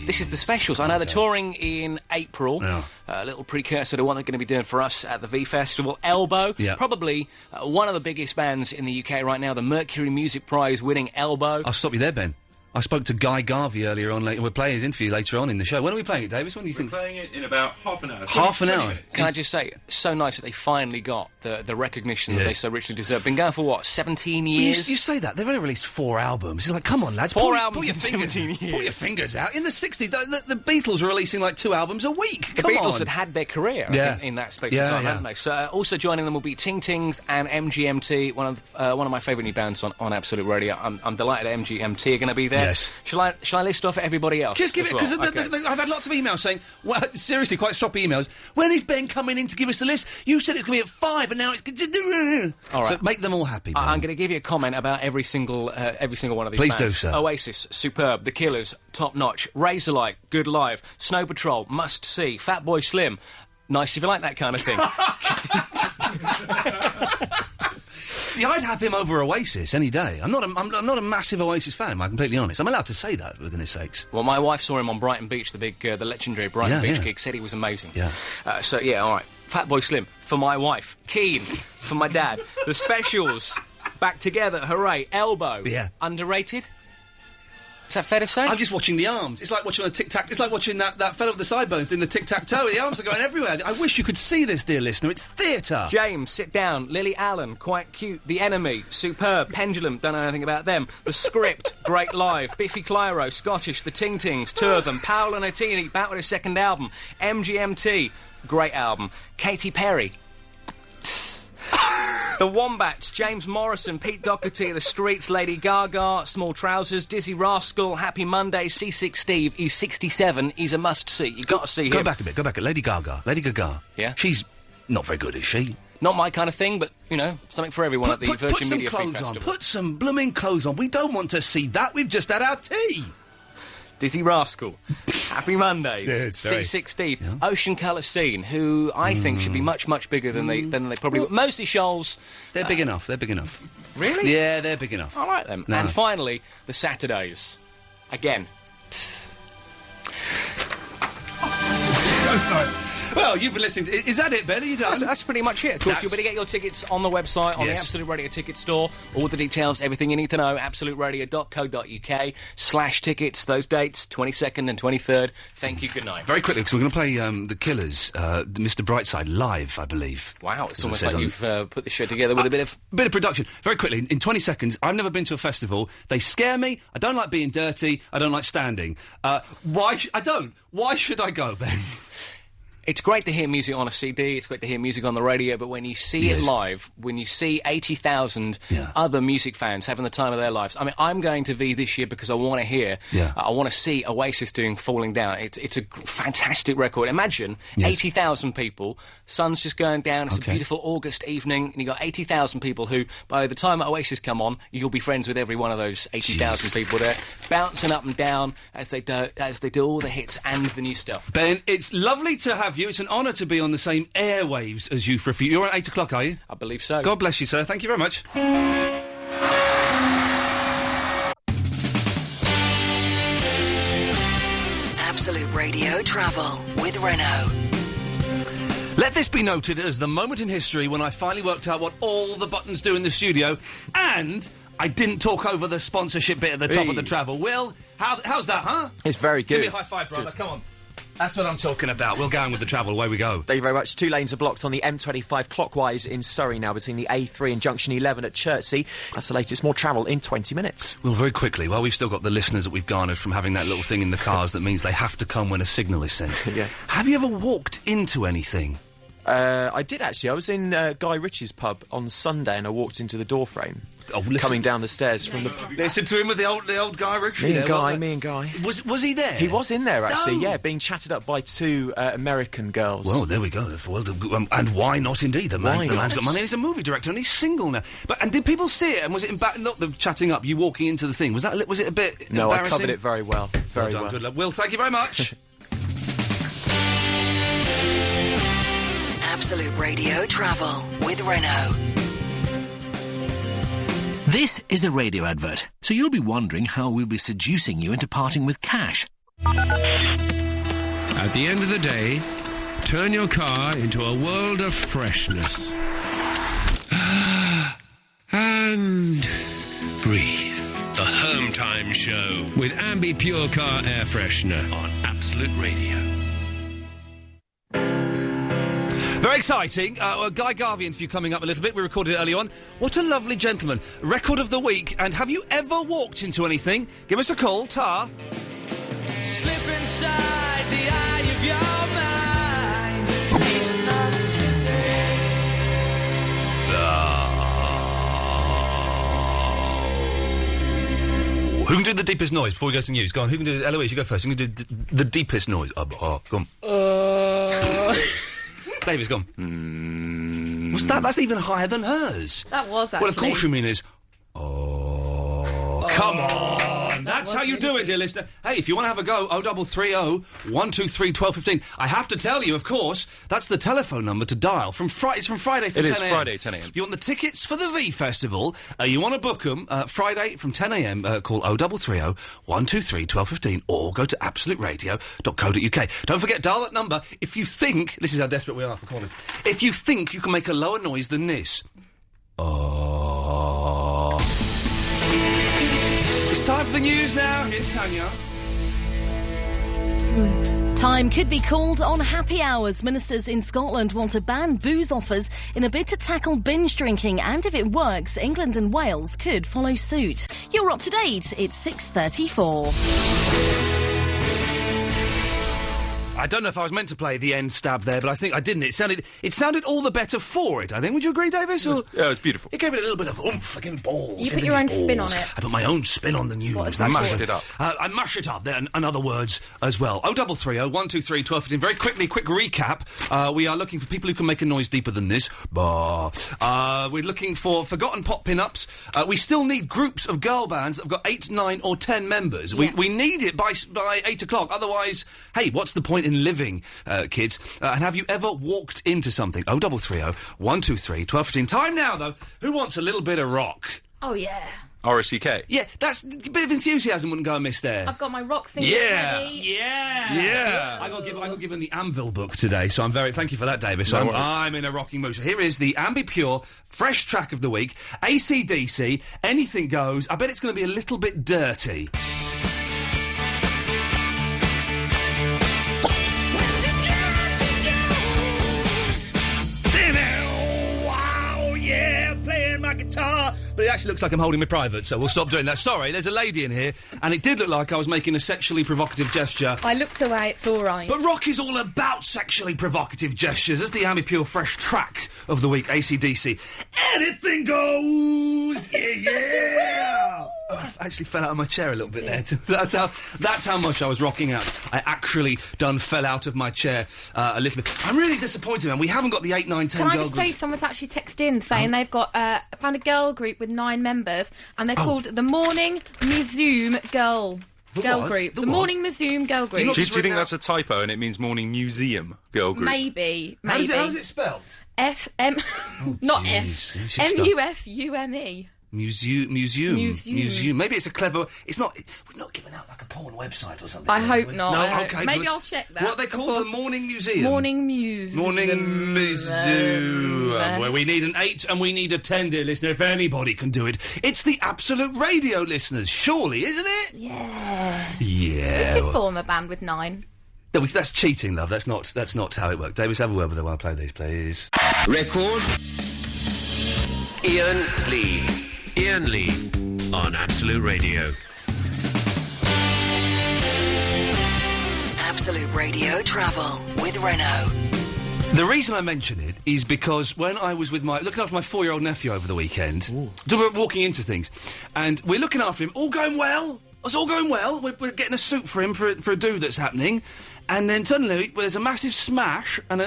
This is the Specials. I know they're touring in April. A little precursor to what they're going to be doing for us at the V Festival. Elbow, probably one of the biggest bands in the UK right now, the Mercury Music Prize winning Elbow. I'll stop you there, Ben. I spoke to Guy Garvey earlier on. We're playing his interview later on in the show. When are we playing it, Davis? When do you think? We're playing it in about half an hour. Half an hour? Minutes. Can I just say, so nice that they finally got the recognition that they so richly deserve. Been going for, what, 17 years? Well, you say that. They've only released 4 albums. It's like, come on, lads. Four albums pull your in fingers, 17 years. Pull your fingers out. In the 60s, the Beatles were releasing like 2 albums a week. The Come Beatles on. had their career in that space of time, hadn't they? So also joining them will be Ting Tings and MGMT, one of my favourite new bands on Absolute Radio. I'm delighted that MGMT are going to be there. Yes. Shall I list off everybody else? Just give it, because I've had lots of emails saying, well, seriously, quite stroppy emails. When is Ben coming in to give us a list? You said it's going to be at 5, and now it's... All right. So make them all happy, Ben. I'm going to give you a comment about every single one of these Please bands. do, sir. Oasis, superb. The Killers, top notch. Razorlight, good live. Snow Patrol, must see. Fatboy Slim, nice if you like that kind of thing. See, I'd have him over Oasis any day. I'm not a massive Oasis fan, I'm completely honest. I'm allowed to say that, for goodness sakes. Well, my wife saw him on Brighton Beach, the legendary Brighton Beach gig, said he was amazing. Yeah. All right. Fatboy Slim, for my wife. Keen, for my dad. The Specials, back together, hooray. Elbow, underrated? Is that fair to say? I'm just watching the arms. It's like watching a tic-tac... It's like watching that fellow with the sideburns in the tic-tac-toe. The arms are going everywhere. I wish you could see this, dear listener. It's theatre. James, sit down. Lily Allen, quite cute. The Enemy, superb. Pendulum, don't know anything about them. The Script, great live. Biffy Clyro, Scottish. The Ting Tings, two of them. Paolo Nutini, back with his second album. MGMT, great album. Katy Perry. The Wombats, James Morrison, Pete Doherty, The Streets, Lady Gaga, Small Trousers, Dizzy Rascal, Happy Monday, C6 Steve. He's 67. He's a must-see. You've got to see him. Go back a bit. Go back. Lady Gaga. Yeah? She's not very good, is she? Not my kind of thing, but, you know, something for everyone at the Virgin Media Free Festival. Put some blooming clothes on. We don't want to see that. We've just had our tea. Dizzy Rascal, Happy Mondays, C6 Steve, Ocean Colour Scene, who I think should be much, much bigger than they probably were. Mostly Shoals. They're big enough. They're big enough. Really? Yeah, they're big enough. I like them. No. And finally, the Saturdays. Again. Sorry. Well, you've been listening to... Is that it, Ben? Are you done? That's pretty much it. Of course, you'll be able to get your tickets on the website, on the Absolute Radio ticket store. All the details, everything you need to know, absoluteradio.co.uk/tickets. Those dates, 22nd and 23rd. Thank you, good night. Very quickly, because we're going to play The Killers, Mr. Brightside, live, I believe. Wow, it's almost like you've put the show together with a bit of production. Very quickly, in 20 seconds, I've never been to a festival. They scare me. I don't like being dirty. I don't like standing. Why should I go, Ben? It's great to hear music on a CD, it's great to hear music on the radio, but when you see it live, when you see 80,000 other music fans having the time of their lives... I mean, I'm going to V this year because I want to hear... I want to see Oasis doing Falling Down. It's a fantastic record. Imagine 80,000 people, sun's just going down, it's a beautiful August evening, and you've got 80,000 people who, by the time Oasis come on, you'll be friends with every one of those 80,000 people there, bouncing up and down as they do all the hits and the new stuff. Ben, it's lovely to have you. It's an honour to be on the same airwaves as you for a few... You're at 8 o'clock, are you? I believe so. God bless you, sir. Thank you very much. Absolute Radio Travel with Renault. Let this be noted as the moment in history when I finally worked out what all the buttons do in the studio, and I didn't talk over the sponsorship bit at the top of the travel. Will, how's that, huh? It's very good. Give me a high five, brother. Come on. That's what I'm talking about. We'll go on with the travel. Away we go. Thank you very much. 2 lanes are blocked on the M25 clockwise in Surrey now between the A3 and Junction 11 at Chertsey. That's the latest. More travel in 20 minutes. Well, very quickly, while we've still got the listeners that we've garnered from having that little thing in the cars that means they have to come when a signal is sent. Have you ever walked into anything I did, actually. I was in Guy Ritchie's pub on Sunday and I walked into the door frame. Coming down the stairs from the... Listen to him with the old Guy Ritchie. Me and Guy. Was he there? He was in there, actually, yeah, being chatted up by two American girls. Well, there we go. Well, and why not, indeed? The man's got money and he's a movie director and he's single now. And did people see it? And was it not the chatting up, you walking into the thing? Was it a bit No, embarrassing? I covered it very well. Very well. Good luck. Will, thank you very much. Absolute Radio Travel with Renault. This is a radio advert, so you'll be wondering how we'll be seducing you into parting with cash. At the end of the day, turn your car into a world of freshness. And breathe. The Home Time Show with Ambi Pure Car Air Freshener on Absolute Radio. Very exciting. Guy Garvey interview coming up a little bit. We recorded it early on. What a lovely gentleman. Record of the week. And have you ever walked into anything? Give us a call, Tar. Slip inside the eye of your mind. It's not today. Who can do the deepest noise before we go to news? Go on, who can do... Eloise, you go first. Who can do the deepest noise? Go on. David's gone. What's that? That's even higher than hers. That was, actually. Well, of course you mean is... Come on! That's how you do it, dear listener. Hey, if you want to have a go, 0330 123 1215. I have to tell you, of course, that's the telephone number to dial. It's from Friday from 10 a.m. It is Friday, 10 a.m. You want the tickets for the V Festival? You want to book them? Friday from 10 a.m. Call 0330 123 1215 or go to absoluteradio.co.uk. Don't forget, dial that number if you think... This is how desperate we are for callers. If you think you can make a lower noise than this. It's time for the news now. Here's Tanya. Time could be called on happy hours. Ministers in Scotland want to ban booze offers in a bid to tackle binge drinking, and if it works, England and Wales could follow suit. You're up to date. It's 6:34. I don't know if I was meant to play the end stab there, but I think I didn't. It sounded all the better for it, I think. Would you agree, Davis? Yeah, it was beautiful. It gave it a little bit of oomph. I gave it balls. You put your own spin on it. I put my own spin on the news. I mashed it up. I mash it up, in other words, as well. 0330 123 1215. Very quickly, quick recap. We are looking for people who can make a noise deeper than this. We're looking for Forgotten Pop Pinups. We still need groups of girl bands that have got 8, 9 or 10 members. Yeah. We need it by 8 o'clock. Otherwise, hey, what's the point in living, kids? And have you ever walked into something? 0330 123 1215. Time now, though. Who wants a little bit of rock? Oh, yeah. R-O-C-K? Yeah, that's a bit of enthusiasm wouldn't go amiss there. I've got my rock fingers ready. Yeah. I got given the Anvil book today, so I'm very... Thank you for that, Davis. So I'm in a rocking mood. So here is the Ambi Pure fresh track of the week. AC/DC, Anything Goes. I bet it's going to be a little bit dirty. Guitar, but it actually looks like I'm holding my private, so we'll stop doing that. Sorry, there's a lady in here, and it did look like I was making a sexually provocative gesture. I looked away, it's all right. But rock is all about sexually provocative gestures. That's the Ambi Pure fresh track of the week, AC/DC. Anything goes! Yeah! I actually fell out of my chair a little bit there. That's how much I was rocking out. I actually fell out of my chair a little bit. I'm really disappointed, man. We haven't got the 8, 9, 10 girl Can I just tell you, someone's actually texted in saying they've got found a girl group with 9 members, and they're called the Morning Museum Girl Group. The Morning Museum Girl Group. Do you think that's a typo and it means Morning Museum Girl Group? Maybe. How is it spelled? Not S. M-U-S-U-M-E. Museum. Maybe it's a clever... It's not... We're not giving out like a porn website or something. I hope not. No, okay, maybe good. I'll check that. What are they called? The Morning Museum? Morning Museum. Where we need an 8 and we need a 10, dear listener, if anybody can do it. It's the Absolute Radio listeners, surely, isn't it? Yeah. Yeah. We could form a band with 9. No, that's cheating, love. That's not how it works. Davis, have a word with her while I play these, please. Record. Iain Lee on Absolute Radio. Absolute Radio Travel with Renault. The reason I mention it is because when I was looking after my 4-year-old nephew over the weekend, so we're walking into things, and we're looking after him, all going well. It's all going well. We're getting a suit for him for a do that's happening, and then suddenly there's a massive smash and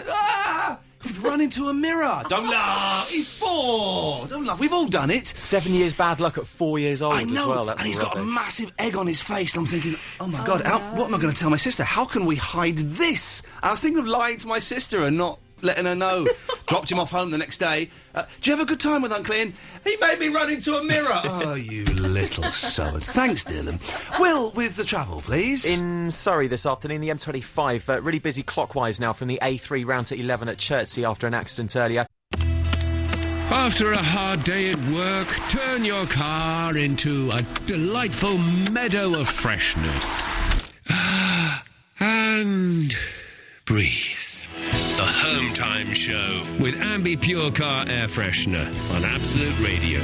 he'd run into a mirror. Don't laugh. He's 4. Don't laugh. We've all done it. 7 years bad luck at 4 years old. I know. As well. That's and he's rubbish. got a massive egg on his face. I'm thinking, oh my God, what am I going to tell my sister? How can we hide this? I was thinking of lying to my sister and not letting her know. Dropped him off home the next day. Do you have a good time with Uncle Ian? He made me run into a mirror. Oh, you little sod. Thanks, Dylan. Will, with the travel, please. In Surrey this afternoon, the M25, really busy clockwise now from the A3 round to 11 at Chertsey after an accident earlier. After a hard day at work, turn your car into a delightful meadow of freshness. And breathe. The Home Time Show with Ambi Pure Car Air Freshener on Absolute Radio.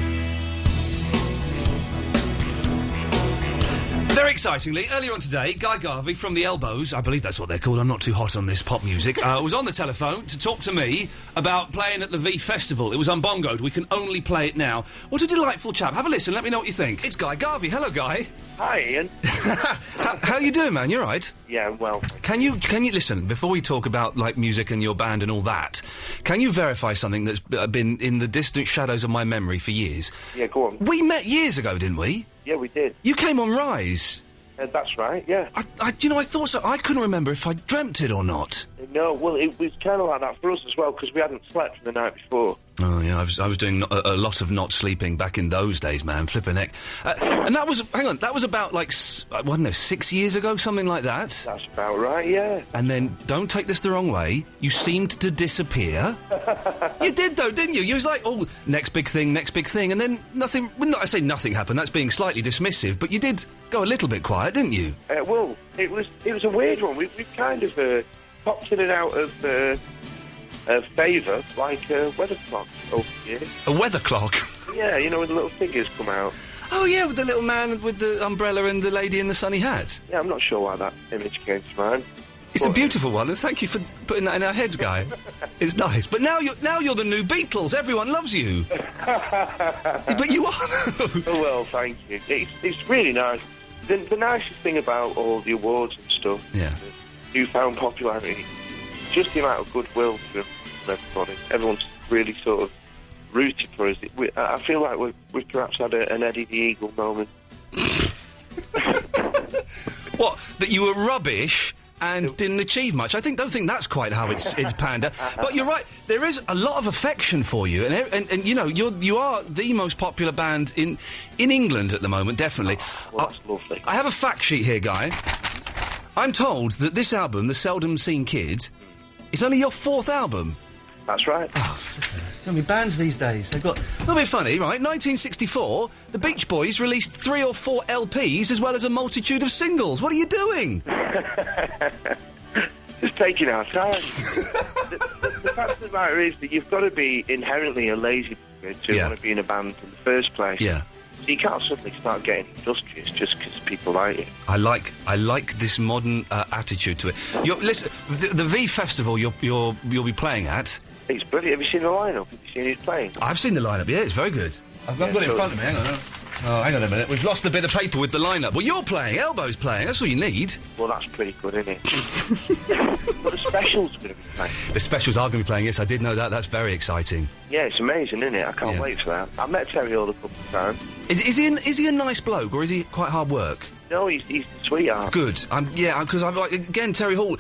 Very excitingly, earlier on today, Guy Garvey from the Elbows, I believe that's what they're called, I'm not too hot on this pop music, was on the telephone to talk to me about playing at the V Festival. It was unbongoed, we can only play it now. What a delightful chap. Have a listen, let me know what you think. It's Guy Garvey. Hello, Guy. Hi, Ian. How you doing, man? You all right? Yeah, well. Can you listen, before we talk about, like, music and your band and all that, can you verify something that's been in the distant shadows of my memory for years? Yeah, go on. We met years ago, didn't we? Yeah, we did. You came on Rise. That's right, yeah. I thought so. I couldn't remember if I dreamt it or not. No, well, it was kind of like that for us as well, because we hadn't slept the night before. Oh, yeah, I was doing a lot of not sleeping back in those days, man. Flipping heck. And that was, hang on, that was about, like, I don't know, 6 years ago, something like that? That's about right, yeah. And then, don't take this the wrong way, you seemed to disappear. You did, though, didn't you? You was like, oh, next big thing, and then nothing, well, not I say nothing happened, that's being slightly dismissive, but you did go a little bit quiet, didn't you? Well, it was a weird one. We kind of popped in and out of favour like a weather clock over here. A weather clock? Yeah, you know, when the little figures come out. Oh, yeah, with the little man with the umbrella and the lady in the sunny hat. Yeah, I'm not sure why that image came to mind. It's a beautiful one, and thank you for putting that in our heads, Guy. It's nice. But now you're the new Beatles. Everyone loves you. But you are. Oh, well, thank you. It's really nice. The nicest thing about all the awards and stuff, the newfound popularity, just the amount of goodwill from everybody. Everyone's really sort of rooted for us. I feel like we've perhaps had an Eddie the Eagle moment. What? That you were rubbish and didn't achieve much? Don't think that's quite how it's panned out. But you're right. There is a lot of affection for you, and you know you are the most popular band in England at the moment, definitely. Well, that's lovely. I have a fact sheet here, Guy. I'm told that this album, The Seldom Seen Kid, is only your 4th album. That's right. I mean, bands these days, they've got... A little bit funny, right? 1964, the Beach Boys released 3 or 4 LPs as well as a multitude of singles. What are you doing? Just taking our time. the fact of the matter is that you've got to be inherently a lazy to want to be in a band in the first place. Yeah. So you can't suddenly start getting industrious just because people like it. I like this modern attitude to it. Listen, the V Festival you'll be playing at... It's brilliant. Have you seen the lineup? Have you seen who's playing? I've seen the lineup, yeah, it's very good. I've got it in front of me, hang on. Oh, hang on a minute. We've lost the bit of paper with the lineup. Well, you're playing, Elbow's playing, that's all you need. Well, that's pretty good, isn't it? But the Specials are going to be playing. The Specials are going to be playing, yes, I did know that. That's very exciting. Yeah, it's amazing, isn't it? I can't wait for that. I've met Terry Hall a couple of times. Is he a nice bloke, or is he quite hard work? No, he's a sweetheart. Good. Because again, Terry Hall.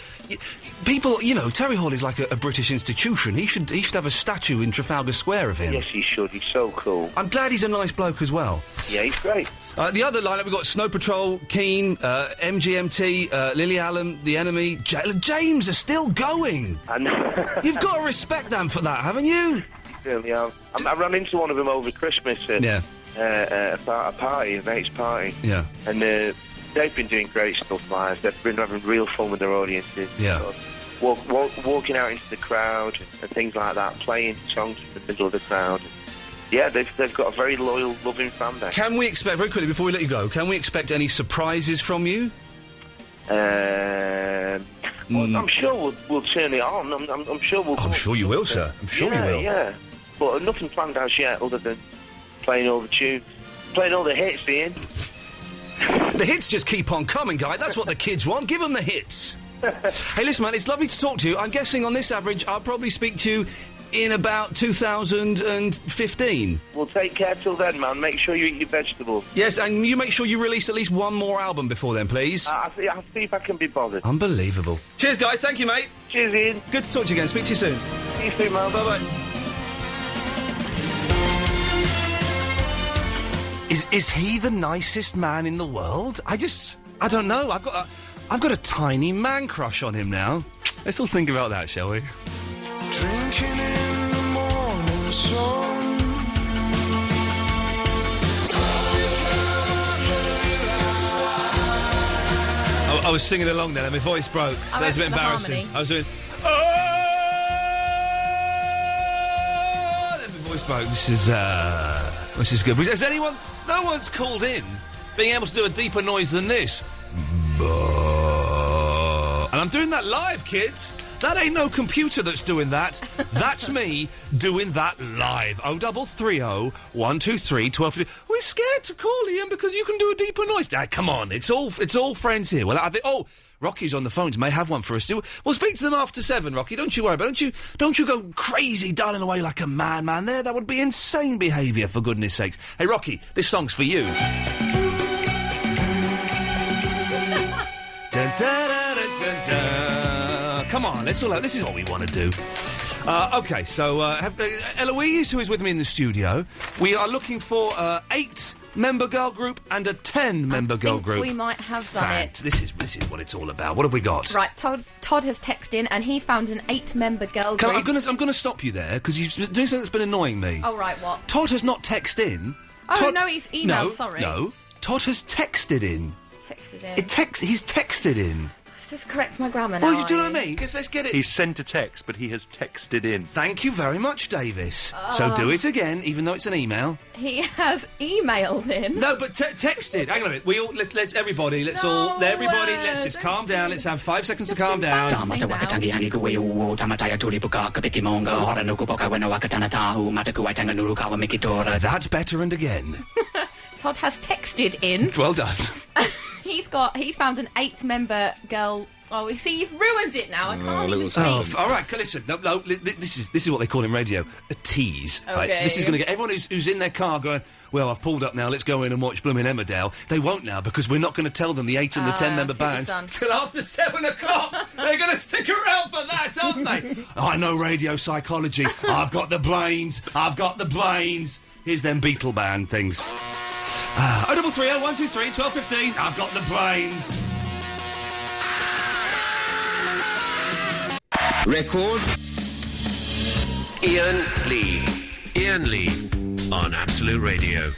People, you know, Terry Hall is like a British institution. He should have a statue in Trafalgar Square of him. Yes, he should. He's so cool. I'm glad he's a nice bloke as well. Yeah, he's great. The other lineup, we've got Snow Patrol, Keane, MGMT, Lily Allen, The Enemy. James are still going. I know. You've got to respect them for that, haven't you? Really have. I ran into one of them over Christmas. A party, a mate's party. Yeah. And they've been doing great stuff live. They've been having real fun with their audiences. Yeah. Walking out into the crowd and things like that, playing songs in the middle of the crowd. Yeah, they've got a very loyal, loving fan base. Can we expect, very quickly before we let you go, can we expect any surprises from you? Well, I'm sure we'll turn it on. I'm sure we'll... I'm sure you will, sir. I'm sure you will. Yeah, but nothing planned as yet other than playing all the tunes. Playing all the hits, Ian. The hits just keep on coming, Guy. That's what the kids want. Give them the hits. Hey, listen, man, it's lovely to talk to you. I'm guessing on this average I'll probably speak to you in about 2015. Well, take care till then, man. Make sure you eat your vegetables. Yes, and you make sure you release at least one more album before then, please. I'll see if I can be bothered. Unbelievable. Cheers, Guy. Thank you, mate. Cheers, Ian. Good to talk to you again. Speak to you soon. See you soon, man. Bye-bye. Is he the nicest man in the world? I don't know. I've got a tiny man crush on him now. Let's all think about that, shall we? Drinking in the morning sun. I was singing along then and my voice broke. That was a bit embarrassing. I was doing... then my voice broke. This is good. Has anyone... No one's called in being able to do a deeper noise than this. And I'm doing that live, kids. That ain't no computer that's doing that. That's me doing that live. 0330 123 1250. We're scared to call Ian because you can do a deeper noise. Dad, come on. It's all friends here. Well, Rocky's on the phone. May have one for us. We'll speak to them after 7, Rocky. Don't you worry about it. Don't you go crazy darting away like a man there. That would be insane behaviour, for goodness sakes. Hey, Rocky, this song's for you. Dun, dun, dun, dun, dun, dun. Come on, let's all out. This is what we want to do. OK, so Eloise, who is with me in the studio, we are looking for 8-member girl group and a 10-member girl group. We might have done it. This is what it's all about. What have we got? Right, Todd has texted in and he's found an 8-member girl group. I'm going to stop you there because you're doing something that's been annoying me. Oh, right, what? Todd has not texted in. Oh, no, he's emailed, sorry. No, Todd has texted in. Texted in. He's texted in. Let's just correct my grammar now. Well, you do know what I mean? Let's get it. He's sent a text, but he has texted in. Thank you very much, Davis. So do it again, even though it's an email. He has emailed in. No, but texted. Hang on a minute. Let's just calm down. Let's have 5 seconds to calm down. That's better, and again. Todd has texted in. Well done. He's found an 8-member girl. Oh, you see, you've ruined it now. I can't even speak. All right, listen. No, this is what they call in radio a tease. Okay. Right? This is going to get everyone who's in their car going, well, I've pulled up now, let's go in and watch Bloomin' Emmerdale. They won't now because we're not going to tell them the 8 and the 10-member bands till after 7 o'clock. They're going to stick around for that, aren't they? I know radio psychology. I've got the brains. Here's them Beatle band things. 0330 123 1215. I've got the brains. Record. Iain Lee on Absolute Radio.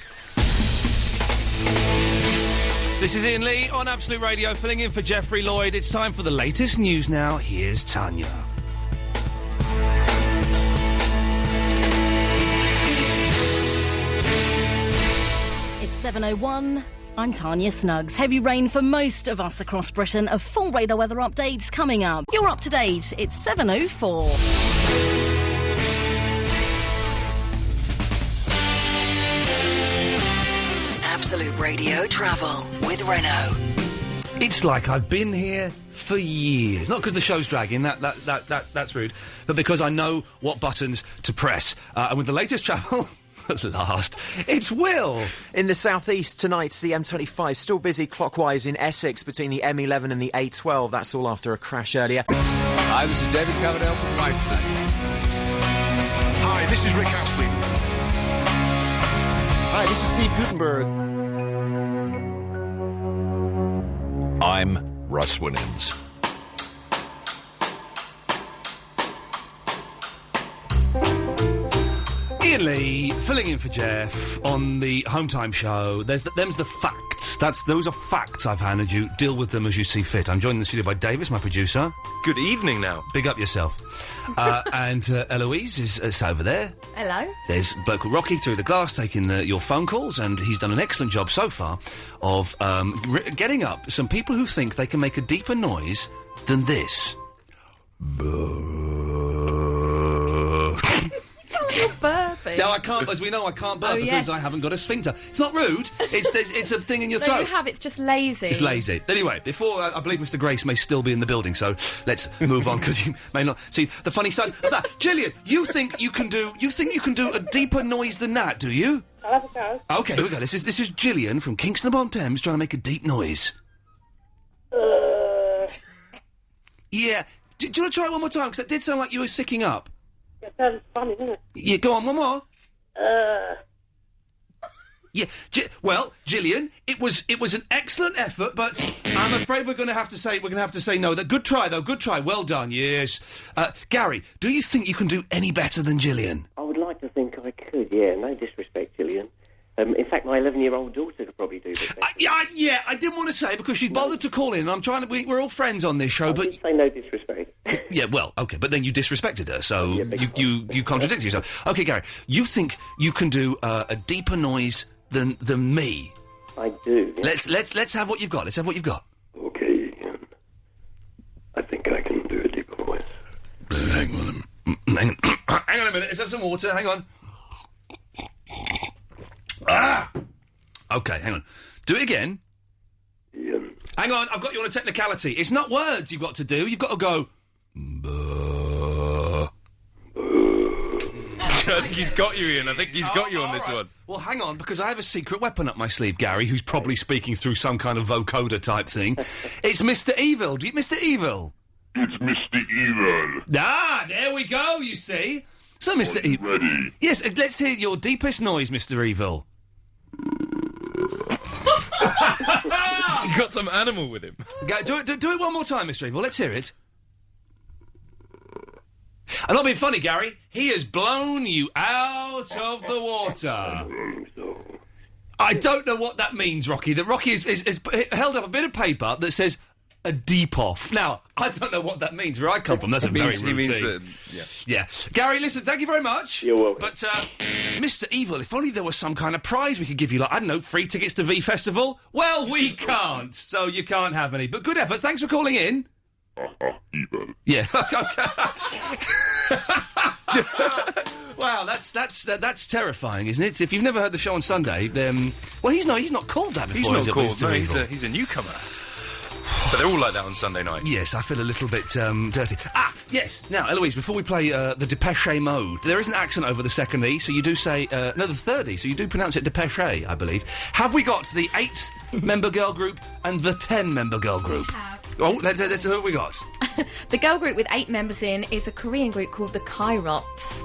This is Iain Lee on Absolute Radio, filling in for Jeffrey Lloyd. It's time for the latest news now. Here's Tanya. It's 7:01. I'm Tanya Snuggs. Heavy rain for most of us across Britain. A full radar weather update coming up. You're up to date. It's 7:04. Absolute Radio Travel with Renault. It's like I've been here for years. Not because the show's dragging, that's rude, but because I know what buttons to press. And with the latest travel... At last, it's Will. In the southeast tonight, the M25 still busy clockwise in Essex between the M11 and the A12. That's all after a crash earlier. Hi, this is David Coverdale from Whiteside. Hi, this is Rick Astley. Hi, this is Steve Gutenberg. I'm Russ Williams. Iain Lee, filling in for Jeff on the Home Time show. Them's the facts. Those are facts I've handed you. Deal with them as you see fit. I'm joined in the studio by Davis, my producer. Good evening now. Big up yourself. And Eloise is over there. Hello. There's a bloke called Rocky through the glass taking your phone calls, and he's done an excellent job so far of getting up some people who think they can make a deeper noise than this. You're burping. No, I can't. As we know, I can't burp because I haven't got a sphincter. It's not rude. It's a thing in your throat. No, you have. It's just lazy. It's lazy. Anyway, before I believe Mr. Grace may still be in the building, so let's move on because you may not see the funny side of that. Gillian, you think you can do a deeper noise than that? Do you? I'll have a go. Okay, here we go. This is Gillian from Kingston upon Thames trying to make a deep noise. Yeah. Do you want to try it one more time? Because it did sound like you were sicking up. It sounds funny, doesn't it? Yeah, go on, one more. Yeah, well, Gillian, it was an excellent effort, but I'm afraid we're going to have to say no. Good try, though. Good try. Well done. Yes. Gary, do you think you can do any better than Gillian? I would like to think I could. Yeah, no disrespect, Gillian. In fact, my 11-year-old daughter could probably do this. Yeah, I didn't want to say because she's bothered to call in. I'm trying to. We're all friends on this show, I but didn't say no disrespect. Yeah, well, okay, but then you disrespected her, so you contradict yourself. Okay, Gary, you think you can do a deeper noise than me? I do. Yeah. Let's have what you've got. Let's have what you've got. Okay, I think I can do a deeper voice. Hang on a minute. Let's have some water. Hang on. Okay, hang on. Do it again. Yeah. Hang on, I've got you on a technicality. It's not words you've got to do. You've got to go. I think he's got you, Ian. I think he's got you on this one. Well, hang on, because I have a secret weapon up my sleeve, Gary, who's probably speaking through some kind of vocoder type thing. It's Mr. Evil. Mr. Evil. It's Mr. Evil. Ah, there we go, you see. So, Mr. Evil. Ready? Yes, let's hear your deepest noise, Mr. Evil. He's got some animal with him. Do it one more time, Mr. Evil. Let's hear it. I'm not being funny, Gary. He has blown you out of the water. I don't know what that means, Rocky. That Rocky has held up a bit of paper that says a deep off. Now, I don't know what that means. Where I come from, that's a very rude thing. Yeah. Gary, listen, thank you very much. You're welcome. But, Mr. Evil, if only there was some kind of prize we could give you, like, I don't know, free tickets to V Festival? Well, we can't, so you can't have any. But good effort. Thanks for calling in. Evil. Yeah. Wow, that's terrifying, isn't it? If you've never heard the show on Sunday, then he's not called that before. He's not called. No, he's a newcomer. But they're all like that on Sunday night. Yes, I feel a little bit dirty. Yes. Now, Eloise, before we play the Depeche Mode, there is an accent over the second E, so you do say the third E, so you do pronounce it Depeche, I believe. Have we got the 8-member girl group and the 10-member girl group? Oh, that's who have we got? The girl group with 8 members in is a Korean group called the Kairots.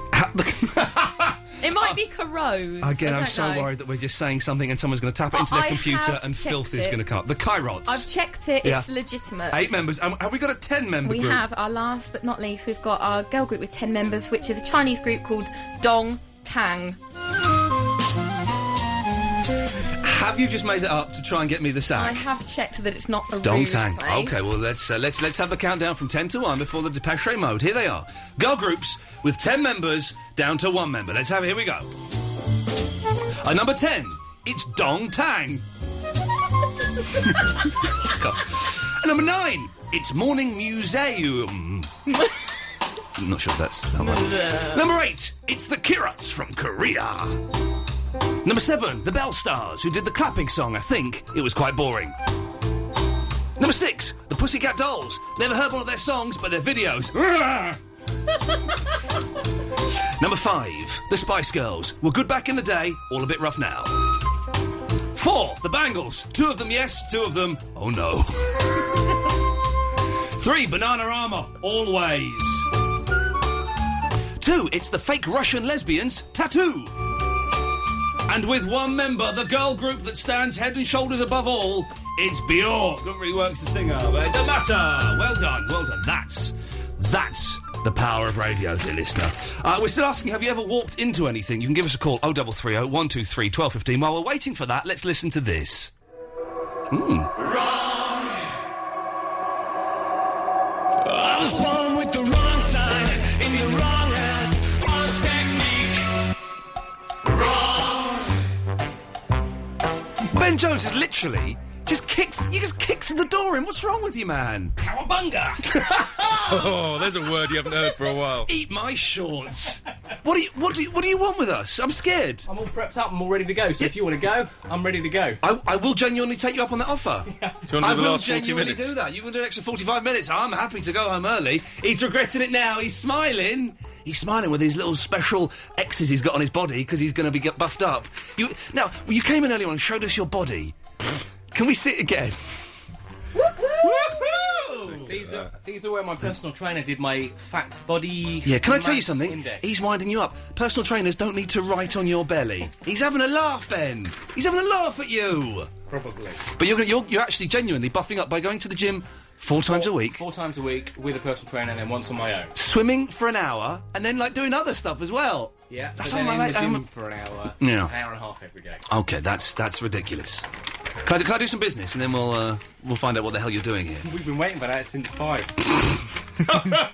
It might be Karos. Again, I'm so worried that we're just saying something and someone's going to tap it into their computer and filth is going to come up. The Kairots. I've checked it. It's legitimate. 8 members. Have we got a 10-member group? We have. Our last but not least, we've got our girl group with 10 members, which is a Chinese group called Dong Tang. Have you just made it up to try and get me the sack? I have checked that it's not a Dong rude Tang. place. Okay, well let's have the countdown from 10 to 1 before the Depeche Mode. Here they are. Girl groups with 10 members down to 1 member. Let's have it. Here we go. At number 10, it's Dong Tang. At number 9, it's Morning Museum. I'm not sure if that's that one. Number 8, it's the Kirots from Korea. Number 7, the Bell Stars, who did the clapping song. I think it was quite boring. Number 6, the Pussycat Dolls. Never heard one of their songs, but their videos. Number 5, the Spice Girls. Were good back in the day, all a bit rough now. 4, the Bangles. 2 of them yes, 2 of them oh no. 3, Bananarama. Always. 2, it's the fake Russian lesbians, Tattoo. And with 1 member, the girl group that stands head and shoulders above all, it's Bjork. Doesn't really work as a singer, but it doesn't matter. Well done, well done. That's the power of radio, dear listener. We're still asking, have you ever walked into anything? You can give us a call, 0330 123 1215. While we're waiting for that, let's listen to this. Wrong. I was born with the wrong sign in the wrong house, wrong technique. Wrong. Ben Jones is literally You just kicked the door in. What's wrong with you, man? Cowabunga! Oh, there's a word you haven't heard for a while. Eat my shorts. What do you want with us? I'm scared. I'm all prepped up. I'm all ready to go. So if you want to go, I'm ready to go. I will genuinely take you up on that offer. Do you want to do the last 40 minutes? Do that. You can do an extra 45 minutes. I'm happy to go home early. He's regretting it now. He's smiling. He's smiling with his little special X's he's got on his body because he's going to be buffed up. You came in earlier on and showed us your body. Can we see it again? Woohoo! These are where my personal trainer did my fat body. Yeah, can I tell you something? Index. He's winding you up. Personal trainers don't need to write on your belly. He's having a laugh, Ben. He's having a laugh at you. Probably. But you're actually genuinely buffing up by going to the gym 4 times a week. 4 times a week with a personal trainer and then once on my own. Swimming for an hour and then doing other stuff as well. Yeah, that's so all then my in the gym for an hour. Yeah. An hour and a half every day. Okay, that's ridiculous. Can I do some business and then we'll find out what the hell you're doing here? We've been waiting for that since 5. Get him out.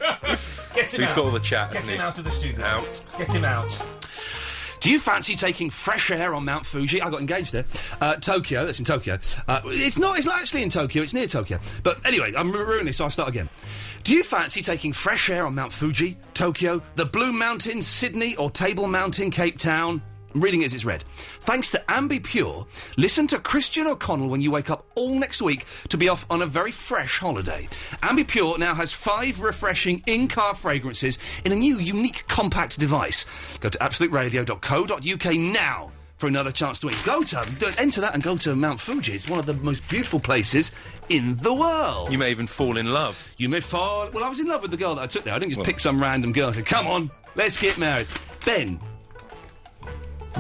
He's got all the chat, Get hasn't him he? out of the studio. Out. Get him out. Do you fancy taking fresh air on Mount Fuji? I got engaged there. Tokyo, that's in Tokyo. It's not actually in Tokyo, it's near Tokyo. But anyway, I'm ruining this, so I'll start again. Do you fancy taking fresh air on Mount Fuji, Tokyo, the Blue Mountains, Sydney, or Table Mountain, Cape Town? I'm reading it as it's read. Thanks to Ambi Pure, listen to Christian O'Connell when you wake up all next week to be off on a very fresh holiday. Ambi Pure now has 5 refreshing in-car fragrances in a new, unique, compact device. Go to absoluteradio.co.uk now for another chance to win. Enter that and go to Mount Fuji. It's one of the most beautiful places in the world. You may even fall in love. You may fall... Well, I was in love with the girl that I took there. I didn't just pick some random girl and say, come on, let's get married. Ben...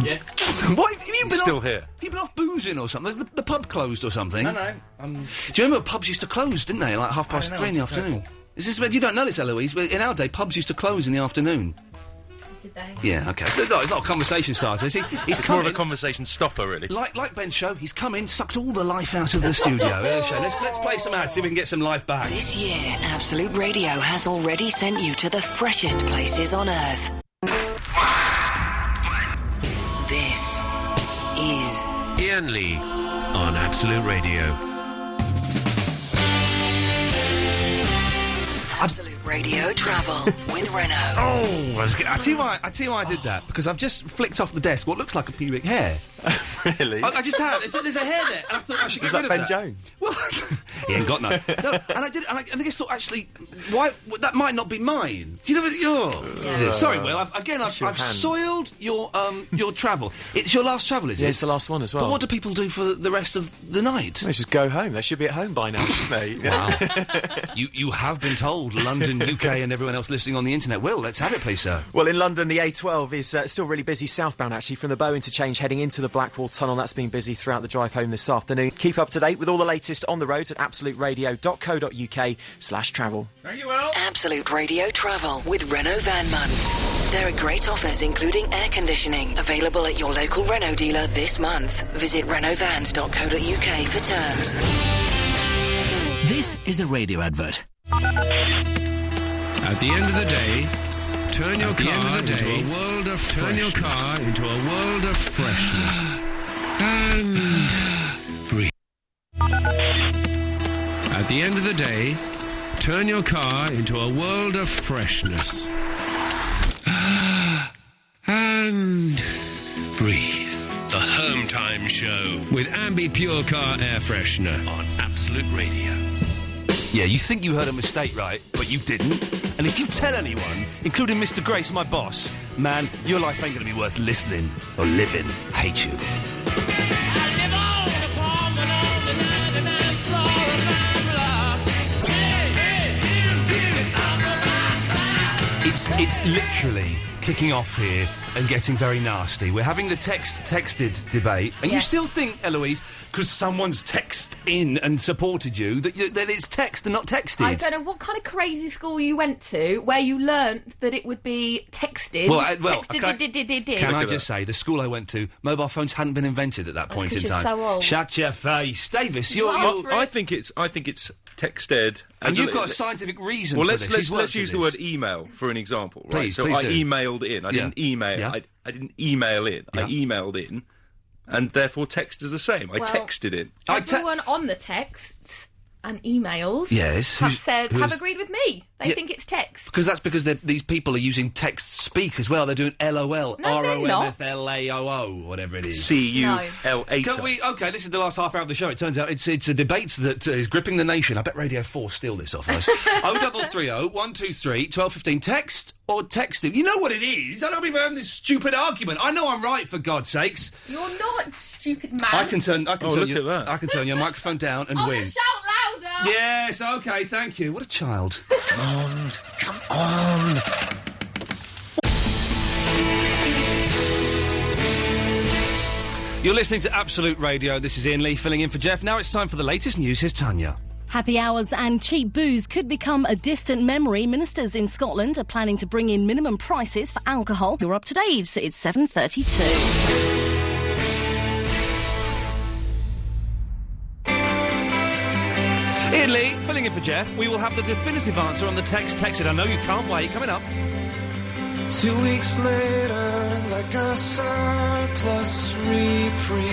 Yes. What have you been still off, here? Have you been off boozing or something? Has the pub closed or something? No. Do you remember pubs used to close, didn't they? Like 3:30 in the afternoon. Is this? You don't know this, Eloise. But in our day, pubs used to close in the afternoon. Did they? Yeah. Okay. No, it's not a conversation starter. Is he? It's more of a conversation stopper, really. Like Ben's show, he's come in, sucked all the life out of the studio. Let's play some ads, see if we can get some life back. This year, Absolute Radio has already sent you to the freshest places on Earth. This is Iain Lee on Absolute Radio. Absolute Radio Travel with Renault. Oh, I tell you why I did that, because I've just flicked off the desk what looks like a pubic hair. Really? I just had. There's a hair there, and I thought I should get rid of that. Is that Ben Jones? Well, he ain't got none. No, and I did, and I just thought, actually, why that might not be mine. Do you know what? Sorry, Will. I've soiled your travel. It's your last travel, is it? Yeah, it's the last one as well. But what do people do for the rest of the night? They just go home. They should be at home by now, shouldn't they? Wow. You have been told, London, UK, and everyone else listening on the internet. Will, let's have it, please, sir. Well, in London, the A12 is still really busy southbound, actually, from the Bow interchange heading into the Blackwall Tunnel. That's been busy throughout the drive home this afternoon. Keep up to date with all the latest on the roads at absoluteradio.co.uk/travel. Thank you, Will. Absolute Radio Travel with Renault Van Month. There are great offers, including air conditioning, available at your local Renault dealer this month. Visit renaultvans.co.uk for terms. This is a radio advert. At the end of the day, turn your car into a world of freshness. And breathe. At the end of the day, turn your car into a world of freshness. And breathe. The Home Time Show with Ambi Pure Car Air Freshener on Absolute Radio. Yeah, you think you heard a mistake, right? But you didn't. And if you tell anyone, including Mr. Grace, my boss, man, your life ain't gonna be worth listening or living. Hate you. It's literally kicking off here and getting very nasty. We're having the texted debate, and you still think, Eloise, because someone's texted in and supported you, that it's text and not texted. I don't know what kind of crazy school you went to where you learnt that it would be texted. Can I just say, the school I went to, mobile phones hadn't been invented at that point in time. So old. Shut your face, Davis. I think it's texted. And you've got a scientific reason for this. Let's use the word email for an example, right? Please do. I emailed in. I didn't email. I didn't email in. Yeah. I emailed in and therefore text is the same. I texted it. Everyone on the texts and emails have agreed with me. They think it's text. Because these people are using text speak as well. They're doing LOL, No, they're not. ROMFLAOO, whatever it is. CUL8. Can we? Okay, this is the last half hour of the show. It turns out it's a debate that is gripping the nation. I bet Radio 4 steal this off us. 0330 123 1215. Text or texting. You know what it is. I don't believe we're having this stupid argument. I know I'm right, for God's sakes. You're not, stupid man. I can turn look at that. I can turn your microphone down and win. Shout louder. Yes, okay, thank you. What a child. Come on. You're listening to Absolute Radio. This is Ian Lee filling in for Jeff. Now it's time for the latest news. Here's Tanya. Happy hours and cheap booze could become a distant memory. Ministers in Scotland are planning to bring in minimum prices for alcohol. You're up to date. It's 7:32. Ian Lee, filling in for Jeff. We will have the definitive answer on the text texted. I know you can't wait. Coming up. 2 weeks later, like a surplus reprieve.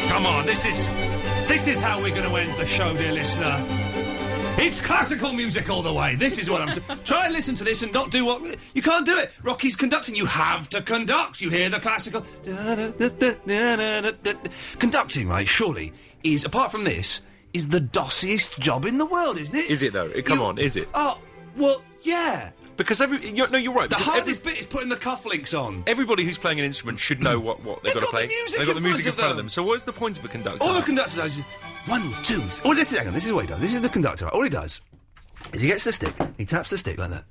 Come on, this is how we're going to end the show, dear listener. It's classical music all the way. This is what I'm... Try and listen to this and not do what... You can't do it. Rocky's conducting. You have to conduct. You hear the classical... Conducting, right, surely, is, apart from this, is the dossiest job in the world, isn't it? Is it, though? Come on, is it? Oh, well, yeah. Because you're right. The hardest bit is putting the cufflinks on. Everybody who's playing an instrument should know what they've got to play. They've got the music in front of them. So what is the point of a conductor? All the conductor does is 1, 2... Oh, this is what he does. This is the conductor. All he does is he gets the stick, he taps the stick like that.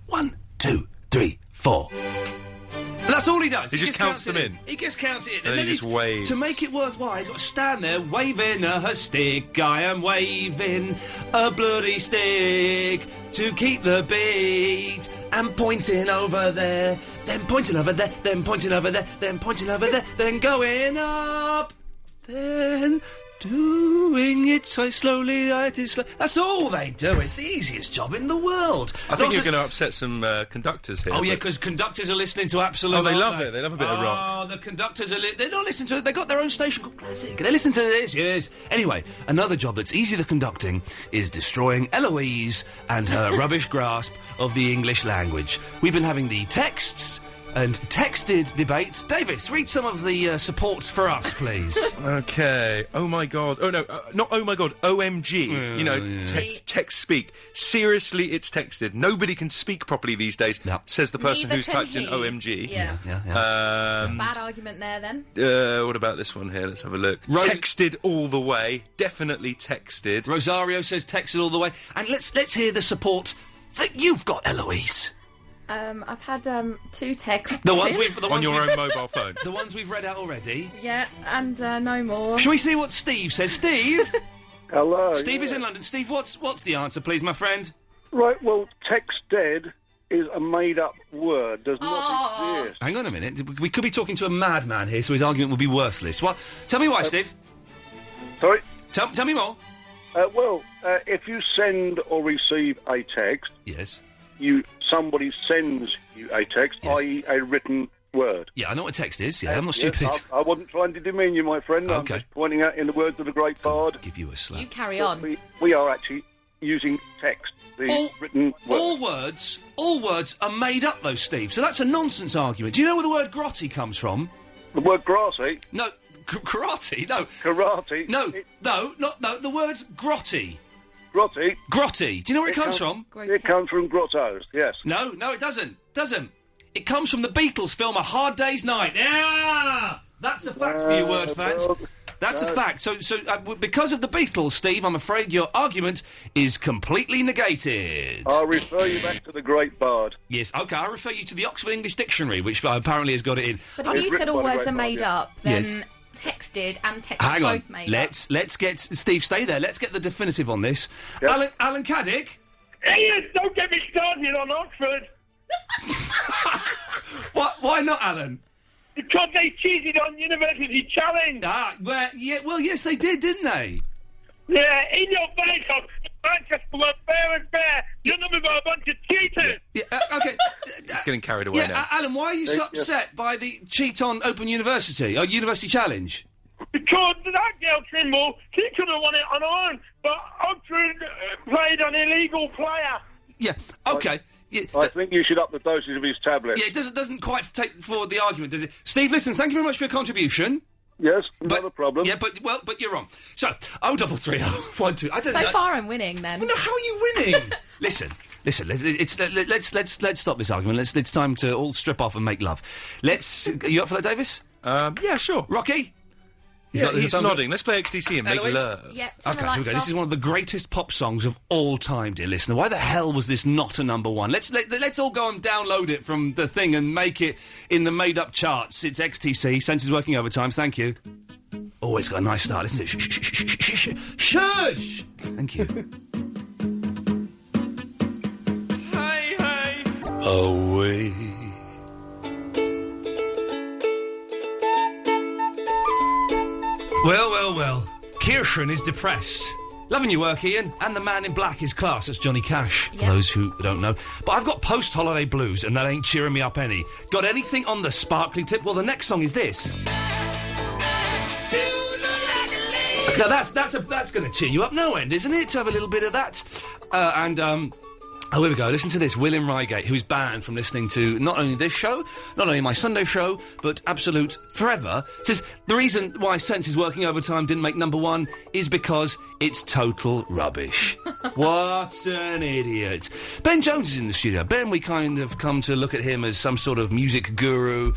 1, 2, 3, 4. And that's all he does. He just counts them in. He just counts it in. And then he just waves. To make it worthwhile, he's got to stand there waving a stick. I am waving a bloody stick to keep the beat. And pointing over there, then pointing over there, then pointing over there, then pointing over there, then going up, then doing it so slowly. That's all they do. It's the easiest job in the world. I think you're going to upset some conductors here. Oh, yeah, because conductors are listening to Absolute. Oh, they love it. They love a bit of rock. Oh, the conductors are... They're not listening to it. They've got their own station called Classic. They listen to this, yes. Anyway, another job that's easy to conducting is destroying Eloise and her rubbish grasp of the English language. We've been having the texts and texted debates. Davis, read some of the support for us, please. Okay. Oh, my God. Oh, no. Not oh, my God. OMG. Text speak. Seriously, it's texted. Nobody can speak properly these days, says the person who's typed in OMG. Yeah. Bad argument there, then. What about this one here? Let's have a look. Texted all the way. Definitely texted. Rosario says texted all the way. And let's hear the support that you've got, Eloise. I've had 2 texts. On your own mobile phone. The ones we've read out already. Yeah, and no more. Shall we see what Steve says? Steve? Hello. Steve is in London. Steve, what's the answer, please, my friend? Right, well, text dead is a made-up word. Does not exist. Hang on a minute. We could be talking to a madman here, so his argument would be worthless. What? Tell me why, Steve. Sorry? Tell me more. If you send or receive a text... Yes. Somebody sends you a text, i.e. a written word. Yeah, I know what a text is. Yeah, I'm not stupid. I wasn't trying to demean you, my friend. Okay. I'm just pointing out in the words of the great bard. I'll give you a slap. You carry on. We are actually using text, written word. All words are made up, though, Steve. So that's a nonsense argument. Do you know where the word grotty comes from? The word grassy? No, karate. No. Karate? No, the word's grotty. Grotty? Grotty. Do you know where it comes from? It comes from grottos, yes. No, it doesn't. It comes from the Beatles film A Hard Day's Night. Yeah! That's a fact for you, word fans. That's a fact. So because of the Beatles, Steve, I'm afraid your argument is completely negated. I'll refer you back to the great bard. Yes, OK, I'll refer you to the Oxford English Dictionary, which apparently has got it in. But if you said all words are made up, then... Yes. Texted and texted Hang on. both made Let's get... Steve, stay there. Let's get the definitive on this. Yep. Alan Caddick? Ian, don't get me started on Oxford! What? Why not, Alan? Because they cheated on University Challenge. Well, yes, they did, didn't they? Yeah, in your face, Manchester were fair and fair. You're nothing but a bunch of cheaters. Yeah, okay. He's getting carried away now. Alan, why are you so upset by the cheat on Open University, or University Challenge? Because that girl Trimble, she could have won it on her own, but Oxford played an illegal player. Yeah, okay. I think you should up the dosage of his tablets. Yeah, it doesn't quite take forward the argument, does it? Steve, listen, thank you very much for your contribution. Yes, not a problem. Yeah, but you're wrong. So, 033012. I don't know. So far, I'm winning then. Well, no, how are you winning? Listen. Let's stop this argument. It's time to all strip off and make love. Are you up for that, Davis? Yeah, sure. Rocky? He's nodding. Let's play XTC and make Eloise? love. Yep. Okay, here we go. This is one of the greatest pop songs of all time, dear listener. Why the hell was this not a number one? Let's all go and download it from the thing and make it in the made-up charts. It's XTC. Senses working overtime. Thank you. Oh, it's got a nice start, isn't it? Shush! Thank you. Hey. Away. Well. Kirsten is depressed. Loving your work, Iain. And the man in black is class. That's Johnny Cash, for those who don't know. But I've got post-holiday blues, and that ain't cheering me up any. Got anything on the sparkly tip? Well, the next song is this. Now, that's going to cheer you up no end, isn't it? To have a little bit of that. Oh, here we go. Listen to this. William Reigate, who's banned from listening to not only this show, not only my Sunday show, but Absolute forever, says the reason why Sense is working overtime didn't make number one is because it's total rubbish. What an idiot. Ben Jones is in the studio. Ben, we kind of come to look at him as some sort of music guru.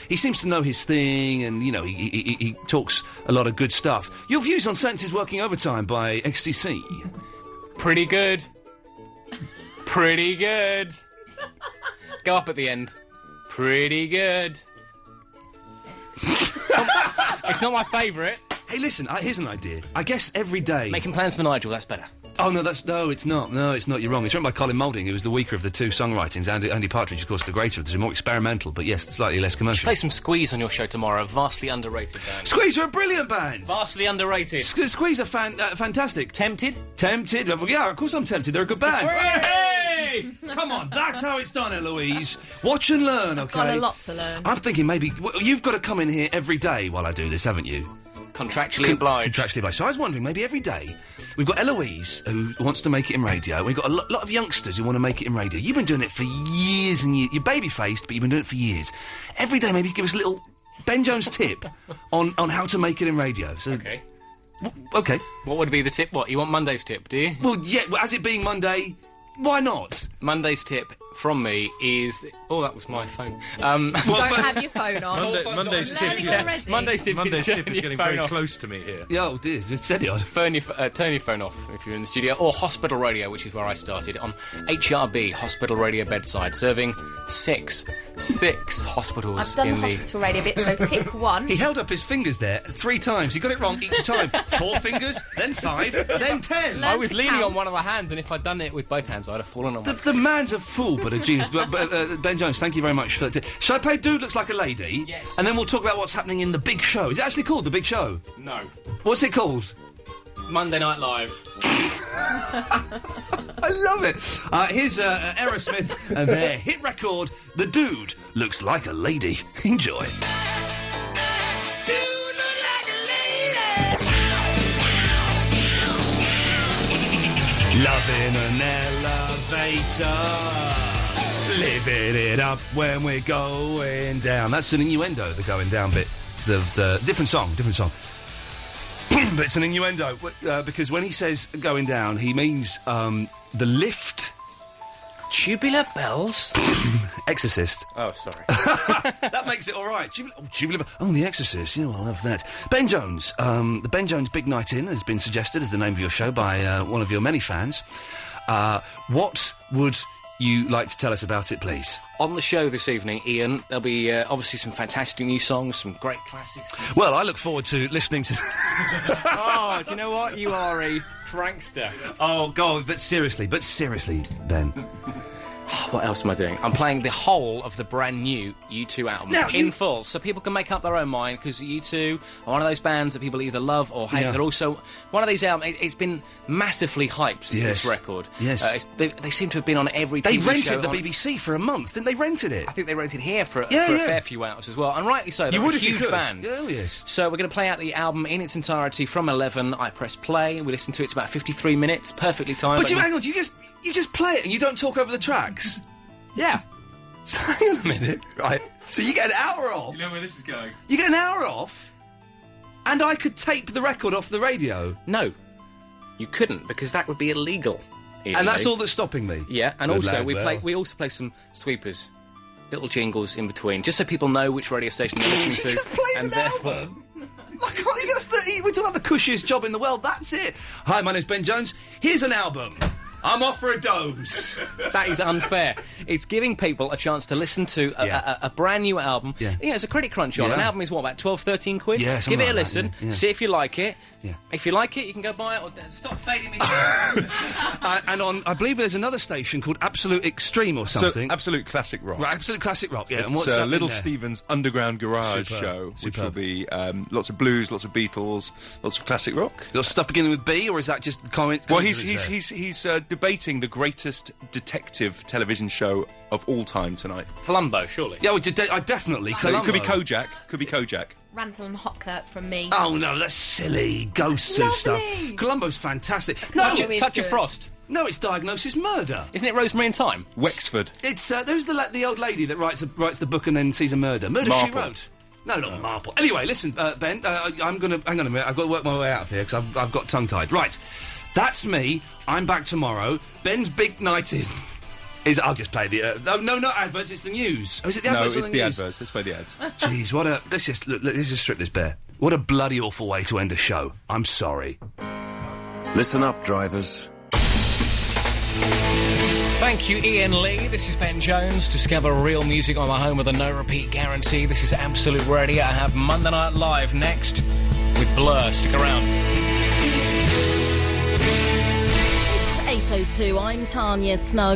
He seems to know his thing, and, you know, he talks a lot of good stuff. Your views on Sense is working overtime by XTC? Pretty good. Pretty good. Go up at the end. Pretty good. It's not my favourite. Hey, listen, here's an idea. I guess every day... Making Plans for Nigel, that's better. Oh, no, it's not. No, it's not. You're wrong. It's written by Colin Moulding, who was the weaker of the two songwritings. Andy Partridge, of course, the greater of the two. More experimental, but yes, slightly less commercial. Play some Squeeze on your show tomorrow. Vastly underrated band. Squeeze are a brilliant band. Vastly underrated. Squeeze are fantastic. Tempted? Tempted? Yeah, of course I'm tempted. They're a good band. Hey! Come on, that's how it's done, Eloise. Watch and learn, OK? Got a lot to learn. I'm thinking maybe... you've got to come in here every day while I do this, haven't you? Contractually obliged. Contractually obliged. So I was wondering, maybe every day, we've got Eloise, who wants to make it in radio. We've got a lot of youngsters who want to make it in radio. You've been doing it for years and years. You're baby-faced, but you've been doing it for years. Every day, maybe give us a little Ben Jones tip on how to make it in radio. So, OK. OK. What would be the tip? What, you want Monday's tip, do you? Well, yeah, as it being Monday, why not? Monday's tip from me is... Oh, that was my phone. Don't have your phone on. Monday's tip. Monday's tip is getting very close to me here. Yeah, oh dear, steady on. Turn your phone off if you're in the studio. Or Hospital Radio, which is where I started, on HRB, Hospital Radio Bedside, serving six hospitals. I've done the hospital radio bit, so tip one. He held up his fingers there 3 times. He got it wrong each time. 4 fingers, then 5, then 10. I was leaning on one of the hands, and if I'd done it with both hands, I'd have fallen on the man's a fool, but a genius. But Ben Jones, thank you very much for that. Shall I play Dude Looks Like a Lady? Yes. And then we'll talk about what's happening in The Big Show. Is it actually called The Big Show? No. What's it called? Monday Night Live. I love it. Here's Aerosmith and their hit record, The Dude Looks Like a Lady. Enjoy. Loving an elevator, living it up when we're going down. That's an innuendo, the going down bit. The different song. But it's an innuendo, because when he says going down, he means the lift. Tubular Bells? Exorcist. Oh, sorry. That makes it all right. Oh, The Exorcist. Yeah, I love that. Ben Jones. The Ben Jones Big Night In has been suggested as the name of your show by one of your many fans. What would you like to tell us about it, please? On the show this evening, Iain, there'll be obviously some fantastic new songs, some great classics. Well, I look forward to listening to... Oh, do you know what? You are a prankster. Oh, God, but seriously, Ben. What else am I doing? I'm playing the whole of the brand new U2 album in full, so people can make up their own mind, because U2 are one of those bands that people either love or hate. They're also one of these albums. It's been massively hyped, this record. Yes. They seem to have been on every They TV rented show the BBC for a month, didn't they? Rented it. I think they rented here for a fair few hours as well, and rightly so. They're a huge band. Oh, yes. So we're going to play out the album in its entirety from 11. I press play. We listen to it. It's about 53 minutes, perfectly timed. But hang on, you just play it and you don't talk over the tracks? Yeah. So hang on a minute, right? So you get an hour off. You know where this is going? You get an hour off, and I could tape the record off the radio. No, you couldn't, because that would be illegal. And that's all that's stopping me. Yeah, and also we also play some sweepers, little jingles in between, just so people know which radio station they're listening to. Just plays an album. We're talking about the cushiest job in the world. That's it. Hi, my name's Ben Jones. Here's an album. I'm off for a doze. That is unfair. It's giving people a chance to listen to a brand new album. Yeah. You know, it's a credit crunch on. An album is, what, about 12, 13 quid? Yeah, Give it a like listen, that, yeah. see if you like it. Yeah. If you like it, you can go buy it, or stop fading me. And on, I believe there's another station called Absolute Extreme or something. So, Absolute Classic Rock. Right, Absolute Classic Rock, yeah. It's And what's Little Steven's Underground Garage show, which will be lots of blues, lots of Beatles, lots of classic rock. Lots of stuff beginning with B, or is that just comment? Well, he's debating the greatest detective television show of all time tonight. Columbo, surely. Yeah, I definitely. So it could be Kojak. Could be Kojak. Rantel and Hopkirk from me. Oh no, that's silly. Ghosts and stuff. Columbo's fantastic. No, Touch of Frost. No, it's Diagnosis Murder. Isn't it Rosemary in Time? Wexford. It's who's the old lady that writes the book and then sees a murder. Murder She Wrote. No, not Marple. Anyway, listen, Ben. I'm gonna hang on a minute. I've got to work my way out of here because I've got tongue tied. Right, that's me. I'm back tomorrow. Ben's big night in. I'll just play the... no, not adverts, it's the news. Oh, is it the adverts? No, it's the the news? adverts. Let's play the ads. Jeez, what a... Let's just strip this bare. What a bloody awful way to end a show. I'm sorry. Listen up, drivers. Thank you, Iain Lee. This is Ben Jones. Discover real music on my home with a no-repeat guarantee. This is Absolute Radio. I have Monday Night Live next with Blur. Stick around. 8:02. I'm Tanya Snug.